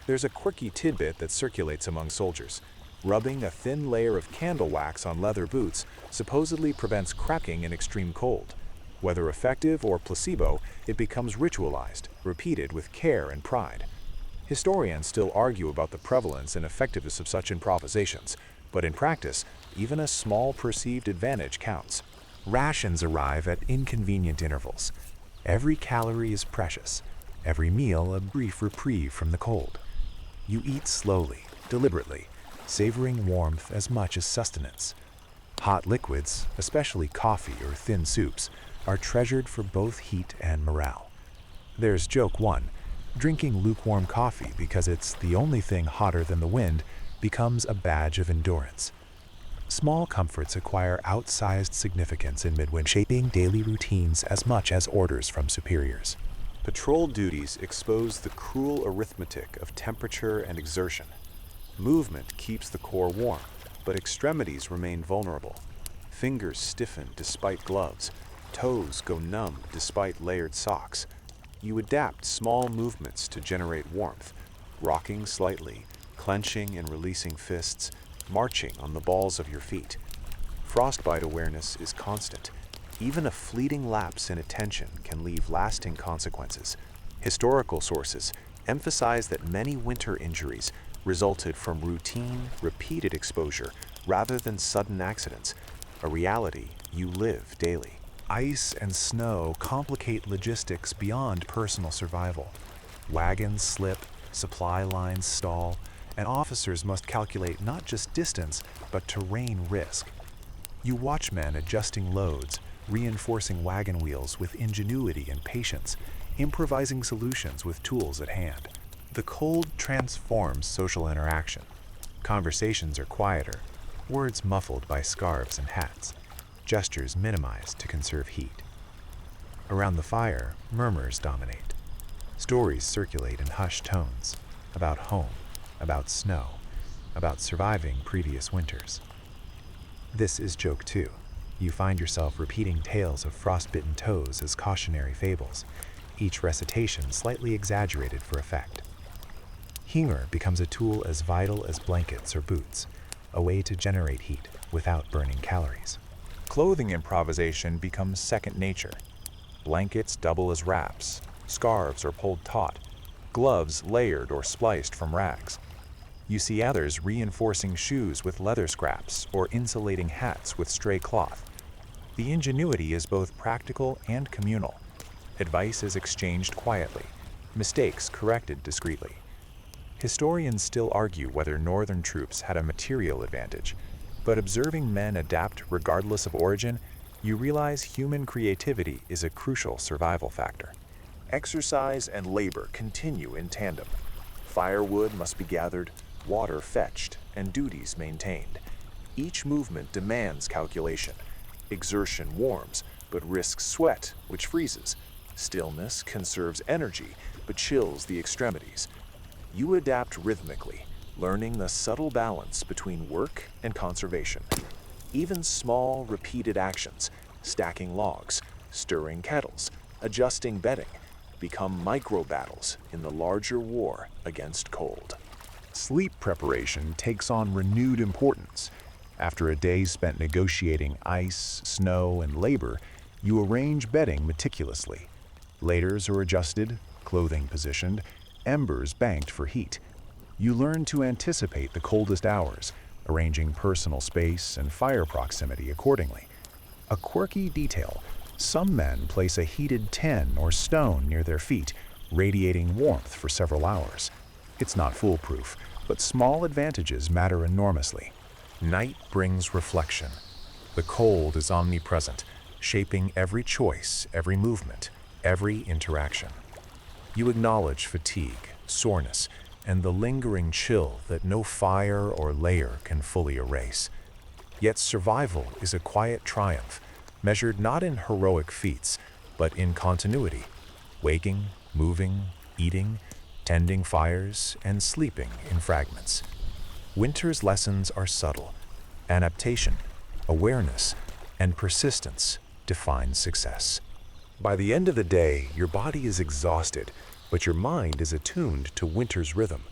There's a quirky tidbit that circulates among soldiers. Rubbing a thin layer of candle wax on leather boots supposedly prevents cracking in extreme cold. Whether effective or placebo, it becomes ritualized, repeated with care and pride. Historians still argue about the prevalence and effectiveness of such improvisations, but in practice, even a small perceived advantage counts. Rations arrive at inconvenient intervals. Every calorie is precious, every meal a brief reprieve from the cold. You eat slowly, deliberately, savoring warmth as much as sustenance. Hot liquids, especially coffee or thin soups, are treasured for both heat and morale. There's joke one. Drinking lukewarm coffee because it's the only thing hotter than the wind becomes a badge of endurance. Small comforts acquire outsized significance in midwinter, shaping daily routines as much as orders from superiors. Patrol duties expose the cruel arithmetic of temperature and exertion. Movement keeps the core warm, but extremities remain vulnerable. Fingers stiffen despite gloves, toes go numb despite layered socks. You adapt small movements to generate warmth, rocking slightly, clenching and releasing fists, marching on the balls of your feet. Frostbite awareness is constant. Even a fleeting lapse in attention can leave lasting consequences. Historical sources emphasize that many winter injuries resulted from routine, repeated exposure rather than sudden accidents, a reality you live daily. Ice and snow complicate logistics beyond personal survival. Wagons slip, supply lines stall, and officers must calculate not just distance, but terrain risk. You watch men adjusting loads, reinforcing wagon wheels with ingenuity and patience, improvising solutions with tools at hand. The cold transforms social interaction. Conversations are quieter, words muffled by scarves and hats, gestures minimized to conserve heat. Around the fire, murmurs dominate. Stories circulate in hushed tones, about home, about snow, about surviving previous winters. This is joke 2. You find yourself repeating tales of frostbitten toes as cautionary fables, each recitation slightly exaggerated for effect. Humor becomes a tool as vital as blankets or boots, a way to generate heat without burning calories. Clothing improvisation becomes second nature. Blankets double as wraps, scarves are pulled taut, gloves layered or spliced from rags. You see others reinforcing shoes with leather scraps or insulating hats with stray cloth. The ingenuity is both practical and communal. Advice is exchanged quietly, mistakes corrected discreetly. Historians still argue whether Northern troops had a material advantage, but observing men adapt regardless of origin, you realize human creativity is a crucial survival factor. Exercise and labor continue in tandem. Firewood must be gathered, water fetched, and duties maintained. Each movement demands calculation. Exertion warms, but risks sweat, which freezes. Stillness conserves energy, but chills the extremities. You adapt rhythmically, learning the subtle balance between work and conservation. Even small, repeated actions, stacking logs, stirring kettles, adjusting bedding, become micro-battles in the larger war against cold. Sleep preparation takes on renewed importance. After a day spent negotiating ice, snow, and labor, you arrange bedding meticulously. Layers are adjusted, clothing positioned, embers banked for heat. You learn to anticipate the coldest hours, arranging personal space and fire proximity accordingly. A quirky detail: some men place a heated tin or stone near their feet, radiating warmth for several hours. It's not foolproof, but small advantages matter enormously. Night brings reflection. The cold is omnipresent, shaping every choice, every movement, every interaction. You acknowledge fatigue, soreness, and the lingering chill that no fire or layer can fully erase. Yet survival is a quiet triumph, measured not in heroic feats, but in continuity, waking, moving, eating, tending fires, and sleeping in fragments. Winter's lessons are subtle. Adaptation, awareness, and persistence define success. By the end of the day, your body is exhausted, but your mind is attuned to winter's rhythm.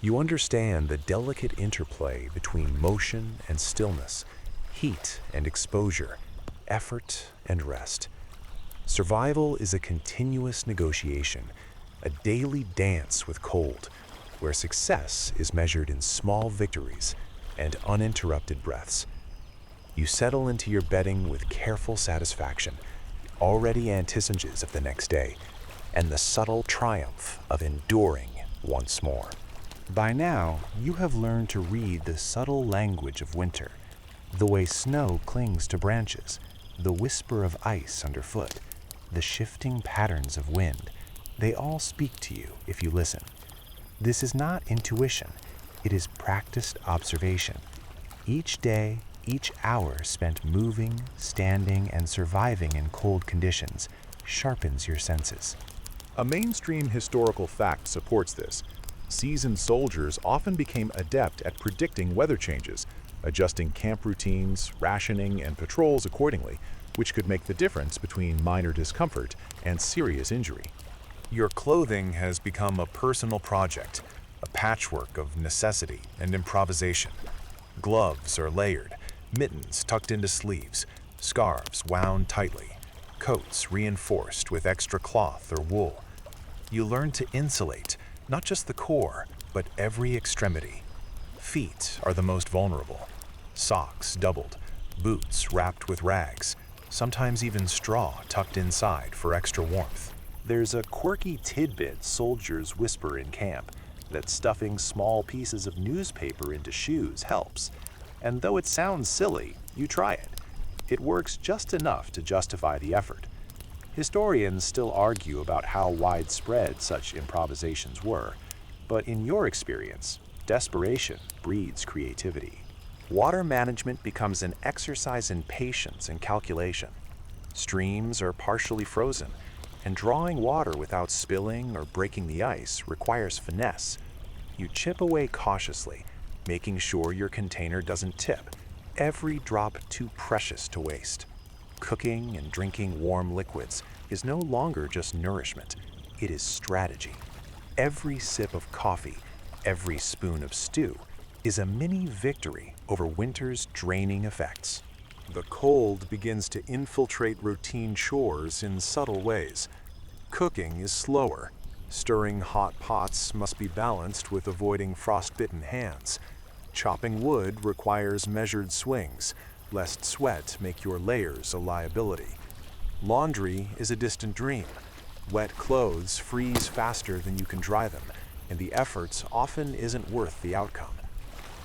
You understand the delicate interplay between motion and stillness, heat and exposure, effort and rest. Survival is a continuous negotiation, a daily dance with cold, where success is measured in small victories and uninterrupted breaths. You settle into your bedding with careful satisfaction, already anticipations of the next day, and the subtle triumph of enduring once more. By now, you have learned to read the subtle language of winter, the way snow clings to branches, the whisper of ice underfoot, the shifting patterns of wind. They all speak to you if you listen. This is not intuition, it is practiced observation. Each day, each hour spent moving, standing, and surviving in cold conditions sharpens your senses. A mainstream historical fact supports this. Seasoned soldiers often became adept at predicting weather changes, adjusting camp routines, rationing, and patrols accordingly, which could make the difference between minor discomfort and serious injury. Your clothing has become a personal project, a patchwork of necessity and improvisation. Gloves are layered, mittens tucked into sleeves, scarves wound tightly, coats reinforced with extra cloth or wool. You learn to insulate not just the core, but every extremity. Feet are the most vulnerable. Socks doubled, boots wrapped with rags, sometimes even straw tucked inside for extra warmth. There's a quirky tidbit soldiers whisper in camp, that stuffing small pieces of newspaper into shoes helps. And though it sounds silly, you try it. It works just enough to justify the effort. Historians still argue about how widespread such improvisations were, but in your experience, desperation breeds creativity. Water management becomes an exercise in patience and calculation. Streams are partially frozen, and drawing water without spilling or breaking the ice requires finesse. You chip away cautiously, making sure your container doesn't tip, every drop too precious to waste. Cooking and drinking warm liquids is no longer just nourishment, it is strategy. Every sip of coffee, every spoon of stew, is a mini victory over winter's draining effects. The cold begins to infiltrate routine chores in subtle ways. Cooking is slower. Stirring hot pots must be balanced with avoiding frostbitten hands. Chopping wood requires measured swings, lest sweat make your layers a liability. Laundry is a distant dream. Wet clothes freeze faster than you can dry them, and the effort often isn't worth the outcome.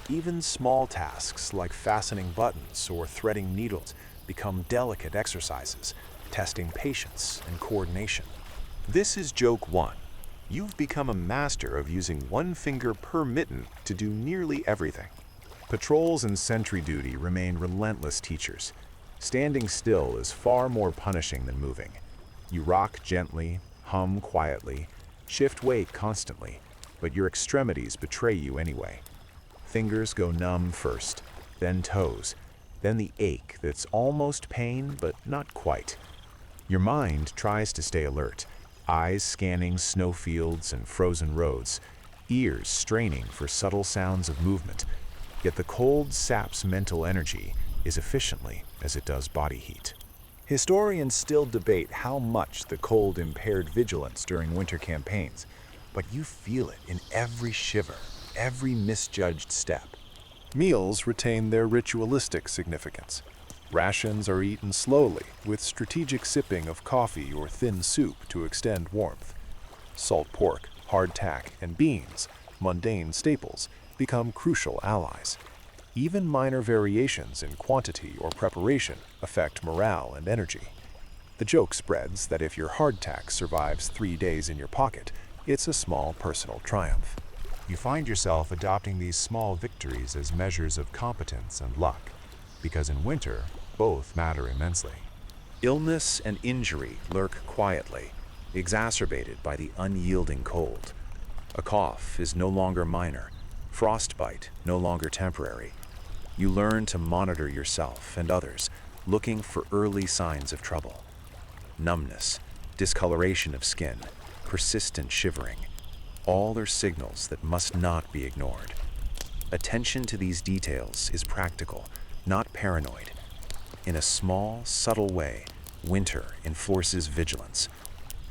Even small tasks like fastening buttons or threading needles become delicate exercises, testing patience and coordination. This is joke 1. You've become a master of using one finger per mitten to do nearly everything. Patrols and sentry duty remain relentless teachers. Standing still is far more punishing than moving. You rock gently, hum quietly, shift weight constantly, but your extremities betray you anyway. Fingers go numb first, then toes, then the ache that's almost pain but not quite. Your mind tries to stay alert, eyes scanning snowfields and frozen roads, ears straining for subtle sounds of movement, yet the cold saps mental energy as efficiently as it does body heat. Historians still debate how much the cold impaired vigilance during winter campaigns, but you feel it in every shiver, every misjudged step. Meals retain their ritualistic significance. Rations are eaten slowly, with strategic sipping of coffee or thin soup to extend warmth. Salt pork, hardtack, and beans, mundane staples, become crucial allies. Even minor variations in quantity or preparation affect morale and energy. The joke spreads that if your hardtack survives 3 days in your pocket, it's a small personal triumph. You find yourself adopting these small victories as measures of competence and luck, because in winter, both matter immensely. Illness and injury lurk quietly, exacerbated by the unyielding cold. A cough is no longer minor, frostbite no longer temporary. You learn to monitor yourself and others, looking for early signs of trouble. Numbness, discoloration of skin, persistent shivering, all are signals that must not be ignored. Attention to these details is practical, not paranoid. In a small, subtle way, winter enforces vigilance.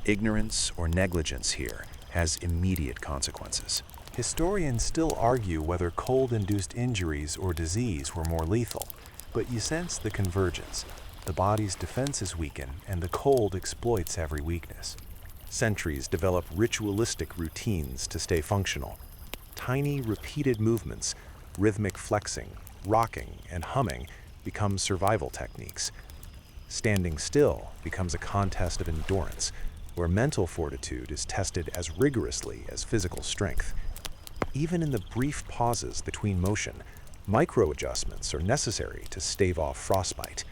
Ignorance or negligence here has immediate consequences. Historians still argue whether cold-induced injuries or disease were more lethal, but you sense the convergence. The body's defenses weaken, and the cold exploits every weakness. Sentries develop ritualistic routines to stay functional. Tiny, repeated movements, rhythmic flexing, rocking, and humming become survival techniques. Standing still becomes a contest of endurance, where mental fortitude is tested as rigorously as physical strength. Even in the brief pauses between motion, micro-adjustments are necessary to stave off frostbite.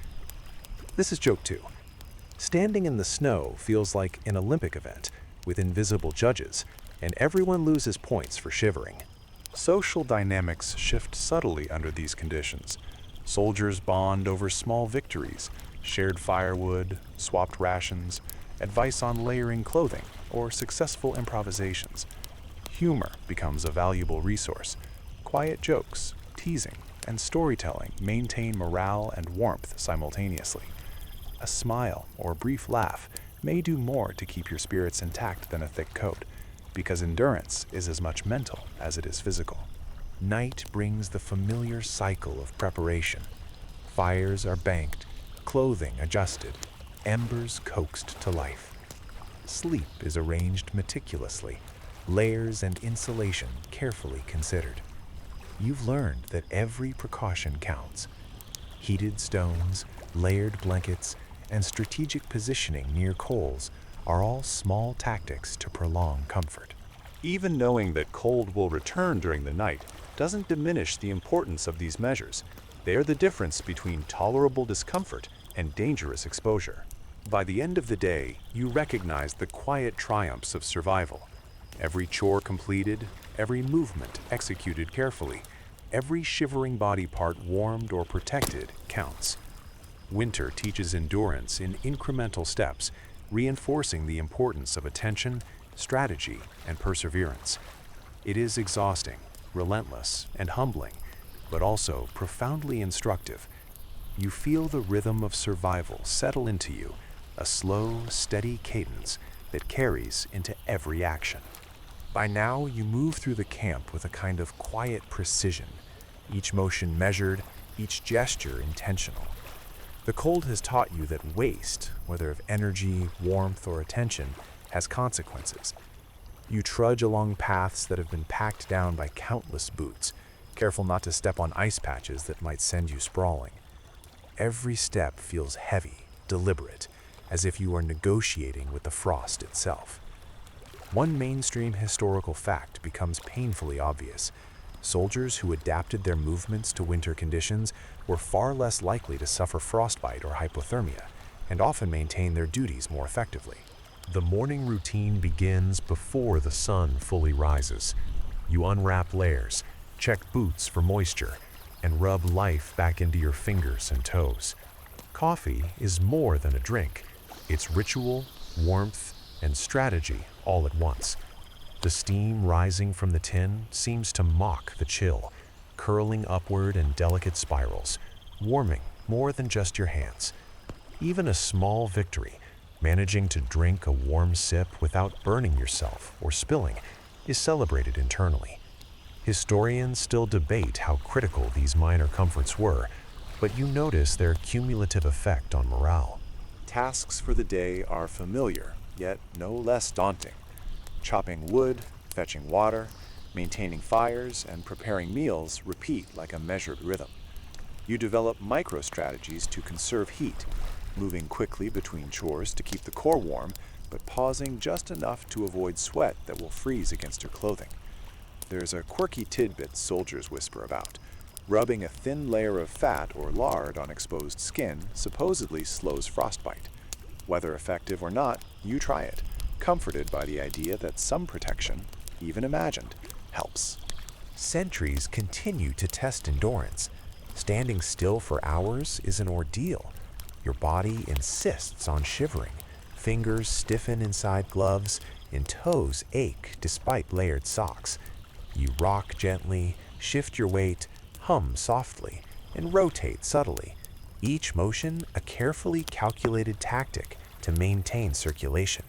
This is joke 2. Standing in the snow feels like an Olympic event with invisible judges, and everyone loses points for shivering. Social dynamics shift subtly under these conditions. Soldiers bond over small victories, shared firewood, swapped rations, advice on layering clothing, or successful improvisations. Humor becomes a valuable resource. Quiet jokes, teasing, and storytelling maintain morale and warmth simultaneously. A smile or a brief laugh may do more to keep your spirits intact than a thick coat, because endurance is as much mental as it is physical. Night brings the familiar cycle of preparation. Fires are banked, clothing adjusted, embers coaxed to life. Sleep is arranged meticulously, layers and insulation carefully considered. You've learned that every precaution counts. Heated stones, layered blankets, and strategic positioning near coals are all small tactics to prolong comfort. Even knowing that cold will return during the night doesn't diminish the importance of these measures. They are the difference between tolerable discomfort and dangerous exposure. By the end of the day, you recognize the quiet triumphs of survival. Every chore completed, every movement executed carefully, every shivering body part warmed or protected counts. Winter teaches endurance in incremental steps, reinforcing the importance of attention, strategy, and perseverance. It is exhausting, relentless, and humbling, but also profoundly instructive. You feel the rhythm of survival settle into you, a slow, steady cadence that carries into every action. By now, you move through the camp with a kind of quiet precision, each motion measured, each gesture intentional. The cold has taught you that waste, whether of energy, warmth, or attention, has consequences. You trudge along paths that have been packed down by countless boots, careful not to step on ice patches that might send you sprawling. Every step feels heavy, deliberate, as if you are negotiating with the frost itself. One mainstream historical fact becomes painfully obvious. Soldiers who adapted their movements to winter conditions were far less likely to suffer frostbite or hypothermia, and often maintained their duties more effectively. The morning routine begins before the sun fully rises. You unwrap layers, check boots for moisture, and rub life back into your fingers and toes. Coffee is more than a drink. It's ritual, warmth, and strategy all at once. The steam rising from the tin seems to mock the chill, curling upward in delicate spirals, warming more than just your hands. Even a small victory, managing to drink a warm sip without burning yourself or spilling, is celebrated internally. Historians still debate how critical these minor comforts were, but you notice their cumulative effect on morale. Tasks for the day are familiar, yet no less daunting. Chopping wood, fetching water, maintaining fires, and preparing meals repeat like a measured rhythm. You develop micro-strategies to conserve heat, moving quickly between chores to keep the core warm, but pausing just enough to avoid sweat that will freeze against your clothing. There's a quirky tidbit soldiers whisper about. Rubbing a thin layer of fat or lard on exposed skin supposedly slows frostbite. Whether effective or not, you try it, comforted by the idea that some protection, even imagined, helps. Sentries continue to test endurance. Standing still for hours is an ordeal. Your body insists on shivering. Fingers stiffen inside gloves, and toes ache despite layered socks. You rock gently, shift your weight, hum softly, and rotate subtly. Each motion a carefully calculated tactic to maintain circulation.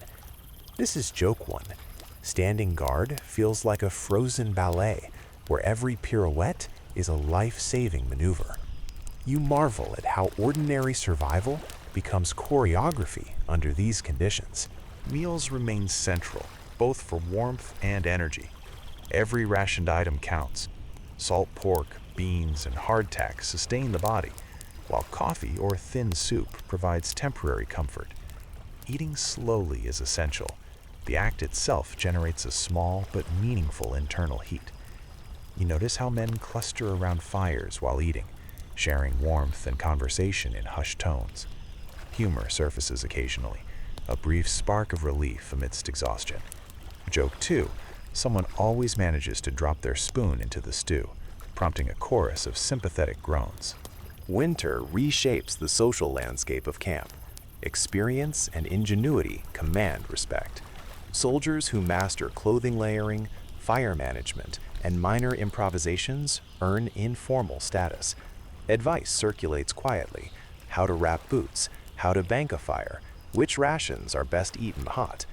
This is joke one. Standing guard feels like a frozen ballet, where every pirouette is a life-saving maneuver. You marvel at how ordinary survival becomes choreography under these conditions. Meals remain central, both for warmth and energy. Every rationed item counts. Salt pork, beans, and hardtack sustain the body, while coffee or thin soup provides temporary comfort. Eating slowly is essential. The act itself generates a small but meaningful internal heat. You notice how men cluster around fires while eating, sharing warmth and conversation in hushed tones. Humor surfaces occasionally, a brief spark of relief amidst exhaustion. Joke 2, someone always manages to drop their spoon into the stew, prompting a chorus of sympathetic groans. Winter reshapes the social landscape of camp. Experience and ingenuity command respect. Soldiers who master clothing layering, fire management, and minor improvisations earn informal status. Advice circulates quietly: how to wrap boots, how to bank a fire, which rations are best eaten hot.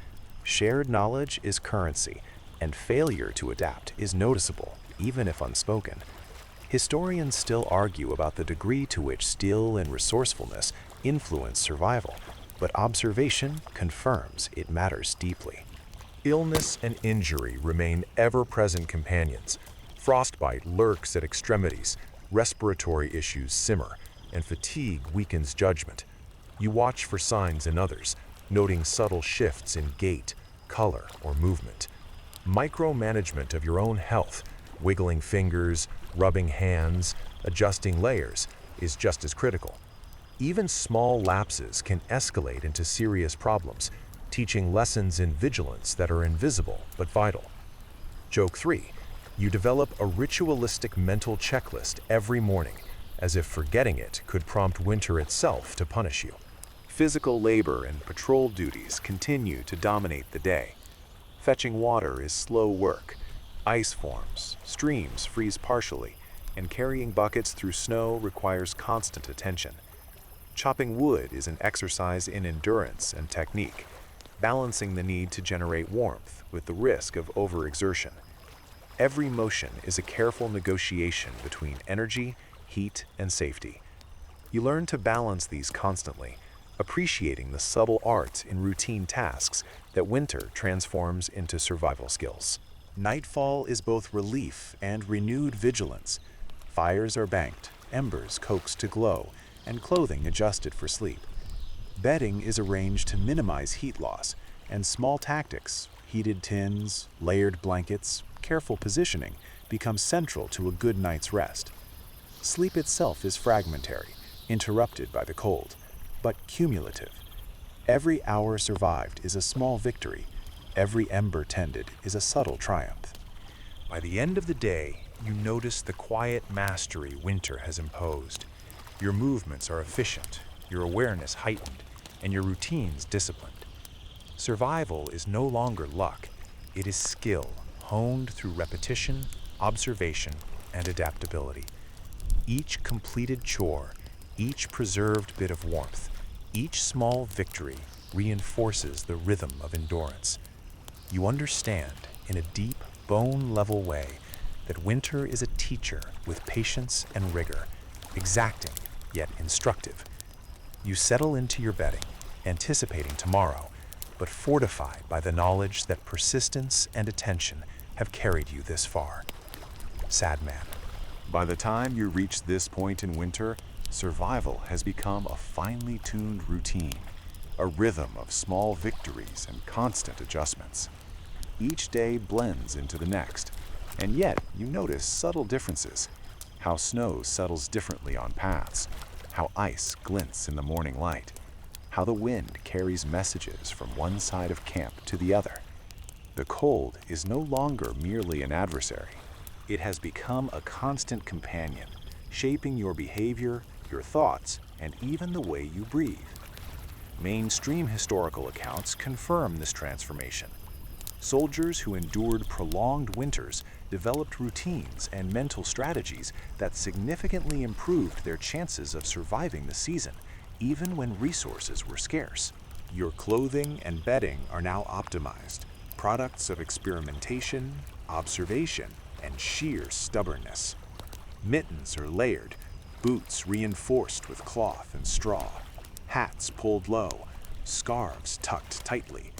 Shared knowledge is currency, and failure to adapt is noticeable, even if unspoken. Historians still argue about the degree to which skill and resourcefulness influence survival, but observation confirms it matters deeply. Illness and injury remain ever-present companions. Frostbite lurks at extremities, respiratory issues simmer, and fatigue weakens judgment. You watch for signs in others, noting subtle shifts in gait, color, or movement. Micromanagement of your own health, wiggling fingers, rubbing hands, adjusting layers, is just as critical. Even small lapses can escalate into serious problems, teaching lessons in vigilance that are invisible but vital. Joke 3. You develop a ritualistic mental checklist every morning, as if forgetting it could prompt winter itself to punish you. Physical labor and patrol duties continue to dominate the day. Fetching water is slow work. Ice forms, streams freeze partially, and carrying buckets through snow requires constant attention. Chopping wood is an exercise in endurance and technique, balancing the need to generate warmth with the risk of overexertion. Every motion is a careful negotiation between energy, heat, and safety. You learn to balance these constantly, appreciating the subtle art in routine tasks that winter transforms into survival skills. Nightfall is both relief and renewed vigilance. Fires are banked, embers coaxed to glow, and clothing adjusted for sleep. Bedding is arranged to minimize heat loss, and small tactics, heated tins, layered blankets, careful positioning, become central to a good night's rest. Sleep itself is fragmentary, interrupted by the cold, but cumulative. Every hour survived is a small victory. Every ember tended is a subtle triumph. By the end of the day, you notice the quiet mastery winter has imposed. Your movements are efficient, your awareness heightened, and your routines disciplined. Survival is no longer luck, it is skill, honed through repetition, observation, and adaptability. Each completed chore, each preserved bit of warmth, each small victory reinforces the rhythm of endurance. You understand, in a deep, bone-level way, that winter is a teacher with patience and rigor, exacting yet instructive. You settle into your bedding, anticipating tomorrow, but fortified by the knowledge that persistence and attention have carried you this far. Sad man. By the time you reach this point in winter, survival has become a finely tuned routine, a rhythm of small victories and constant adjustments. Each day blends into the next, and yet you notice subtle differences. How snow settles differently on paths, how ice glints in the morning light, how the wind carries messages from one side of camp to the other. The cold is no longer merely an adversary. It has become a constant companion, shaping your behavior, your thoughts, and even the way you breathe. Mainstream historical accounts confirm this transformation. Soldiers who endured prolonged winters developed routines and mental strategies that significantly improved their chances of surviving the season, even when resources were scarce. Your clothing and bedding are now optimized, products of experimentation, observation, and sheer stubbornness. Mittens are layered, boots reinforced with cloth and straw, hats pulled low, scarves tucked tightly.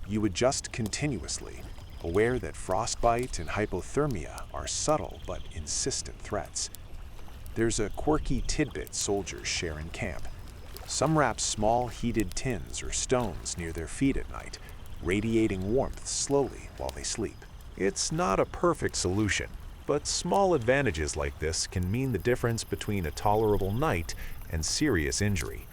You adjust continuously, aware that frostbite and hypothermia are subtle but insistent threats. There's a quirky tidbit soldiers share in camp. Some wrap small heated tins or stones near their feet at night, radiating warmth slowly while they sleep. It's not a perfect solution, but small advantages like this can mean the difference between a tolerable night and serious injury.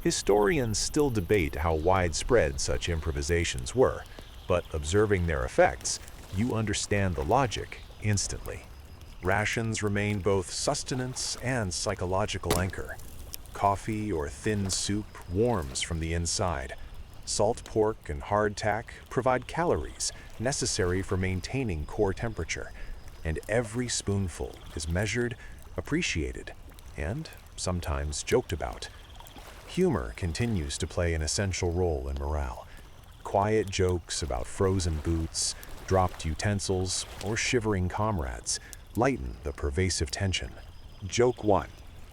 Historians still debate how widespread such improvisations were, but observing their effects, you understand the logic instantly. Rations remain both sustenance and psychological anchor. Coffee or thin soup warms from the inside. Salt pork and hardtack provide calories necessary for maintaining core temperature, and every spoonful is measured, appreciated, and sometimes joked about. Humor continues to play an essential role in morale. Quiet jokes about frozen boots, dropped utensils, or shivering comrades lighten the pervasive tension. Joke 1.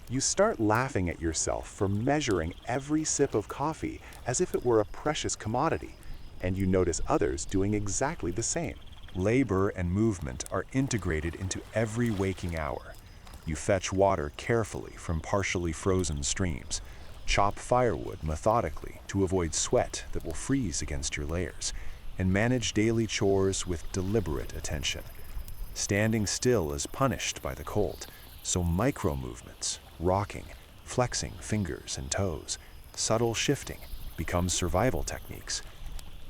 You start laughing at yourself for measuring every sip of coffee as if it were a precious commodity, and you notice others doing exactly the same. Labor and movement are integrated into every waking hour. You fetch water carefully from partially frozen streams, chop firewood methodically to avoid sweat that will freeze against your layers, and manage daily chores with deliberate attention. Standing still is punished by the cold, so micro-movements, rocking, flexing fingers and toes, subtle shifting become survival techniques.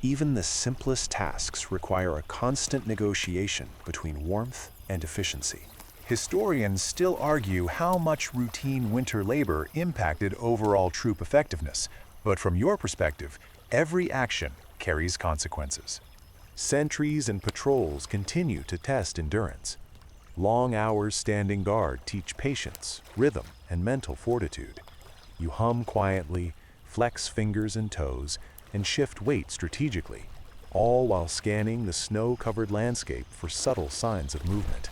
Even the simplest tasks require a constant negotiation between warmth and efficiency. Historians still argue how much routine winter labor impacted overall troop effectiveness, but from your perspective, every action carries consequences. Sentries and patrols continue to test endurance. Long hours standing guard teach patience, rhythm, and mental fortitude. You hum quietly, flex fingers and toes, and shift weight strategically, all while scanning the snow-covered landscape for subtle signs of movement.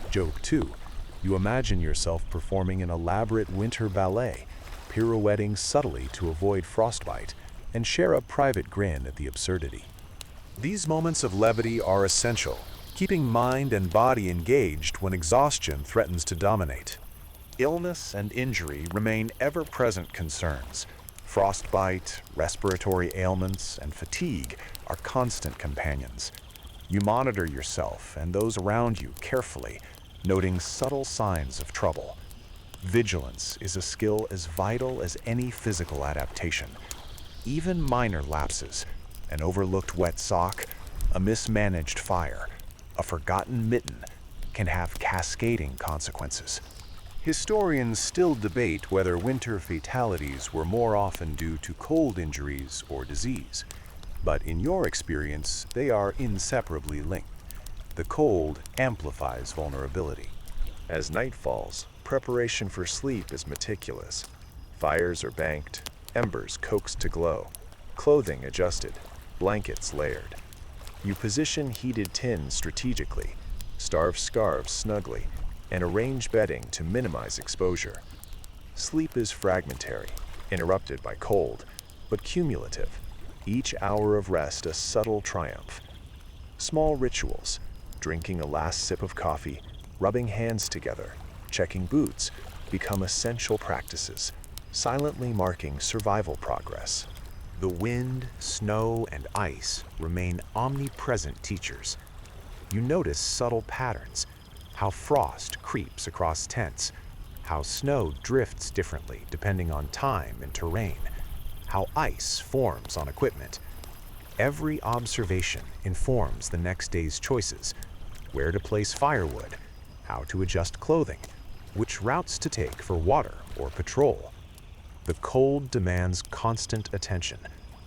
Joke 2. You imagine yourself performing an elaborate winter ballet, pirouetting subtly to avoid frostbite, and share a private grin at the absurdity. These moments of levity are essential, keeping mind and body engaged when exhaustion threatens to dominate. Illness and injury remain ever-present concerns. Frostbite, respiratory ailments, and fatigue are constant companions. You monitor yourself and those around you carefully, noting subtle signs of trouble. Vigilance is a skill as vital as any physical adaptation. Even minor lapses, an overlooked wet sock, a mismanaged fire, a forgotten mitten, can have cascading consequences. Historians still debate whether winter fatalities were more often due to cold injuries or disease, but in your experience, they are inseparably linked. The cold amplifies vulnerability. As night falls, preparation for sleep is meticulous. Fires are banked, embers coaxed to glow, clothing adjusted, blankets layered. You position heated tins strategically, starve scarves snugly, and arrange bedding to minimize exposure. Sleep is fragmentary, interrupted by cold, but cumulative. Each hour of rest a subtle triumph. Small rituals, drinking a last sip of coffee, rubbing hands together, checking boots, become essential practices, silently marking survival progress. The wind, snow, and ice remain omnipresent teachers. You notice subtle patterns, how frost creeps across tents, how snow drifts differently depending on time and terrain, how ice forms on equipment. Every observation informs the next day's choices, where to place firewood, how to adjust clothing, which routes to take for water or patrol. The cold demands constant attention,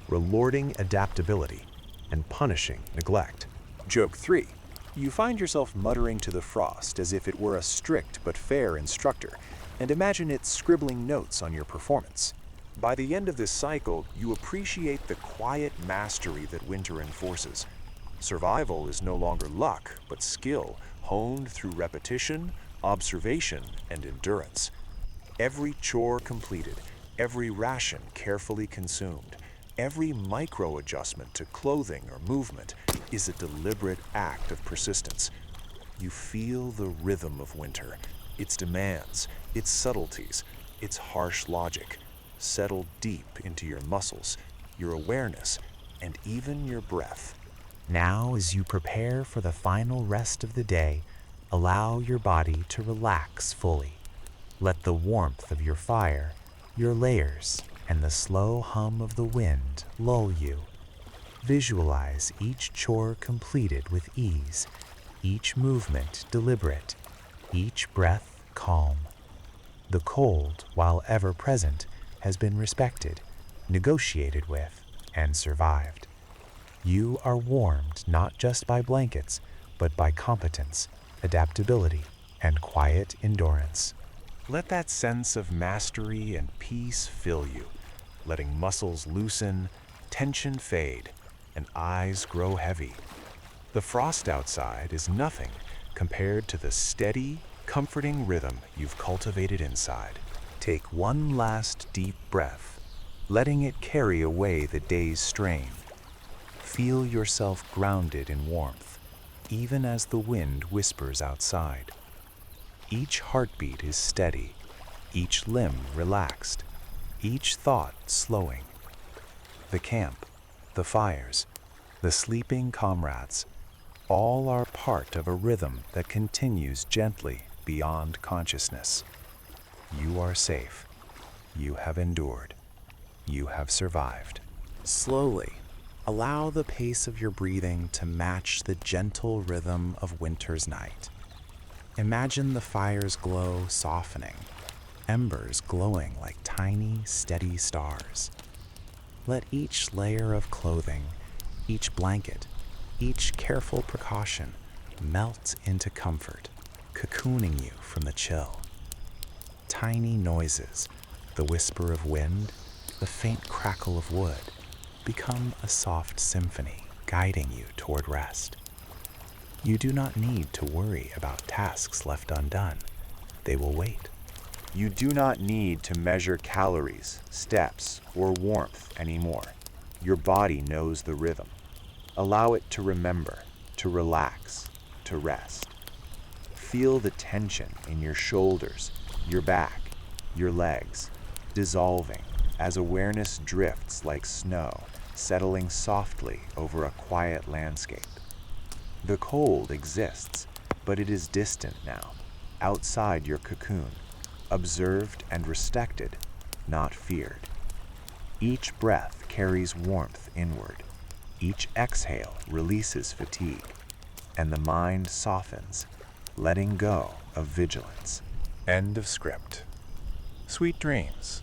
rewarding adaptability and punishing neglect. Joke 3. You find yourself muttering to the frost as if it were a strict but fair instructor, and imagine it scribbling notes on your performance. By the end of this cycle, you appreciate the quiet mastery that winter enforces. Survival is no longer luck, but skill, honed through repetition, observation, and endurance. Every chore completed, every ration carefully consumed, every micro-adjustment to clothing or movement is a deliberate act of persistence. You feel the rhythm of winter, its demands, its subtleties, its harsh logic, settle deep into your muscles, your awareness, and even your breath. Now, as you prepare for the final rest of the day, allow your body to relax fully. Let the warmth of your fire, your layers, and the slow hum of the wind lull you. Visualize each chore completed with ease, each movement deliberate, each breath calm. The cold, while ever present, has been respected, negotiated with, and survived. You are warmed not just by blankets, but by competence, adaptability, and quiet endurance. Let that sense of mastery and peace fill you, letting muscles loosen, tension fade, and eyes grow heavy. The frost outside is nothing compared to the steady, comforting rhythm you've cultivated inside. Take one last deep breath, letting it carry away the day's strain. Feel yourself grounded in warmth, even as the wind whispers outside. Each heartbeat is steady, each limb relaxed, each thought slowing. The camp, the fires, the sleeping comrades, all are part of a rhythm that continues gently beyond consciousness. You are safe. You have endured. You have survived. Slowly, allow the pace of your breathing to match the gentle rhythm of winter's night. Imagine the fire's glow softening, embers glowing like tiny, steady stars. Let each layer of clothing, each blanket, each careful precaution melt into comfort, cocooning you from the chill. Tiny noises, the whisper of wind, the faint crackle of wood, become a soft symphony guiding you toward rest. You do not need to worry about tasks left undone. They will wait. You do not need to measure calories, steps, or warmth anymore. Your body knows the rhythm. Allow it to remember, to relax, to rest. Feel the tension in your shoulders, your back, your legs, dissolving as awareness drifts like snow, settling softly over a quiet landscape. The cold exists, but it is distant now, outside your cocoon, observed and respected, not feared. Each breath carries warmth inward. Each exhale releases fatigue, and the mind softens, letting go of vigilance. End of script. Sweet dreams.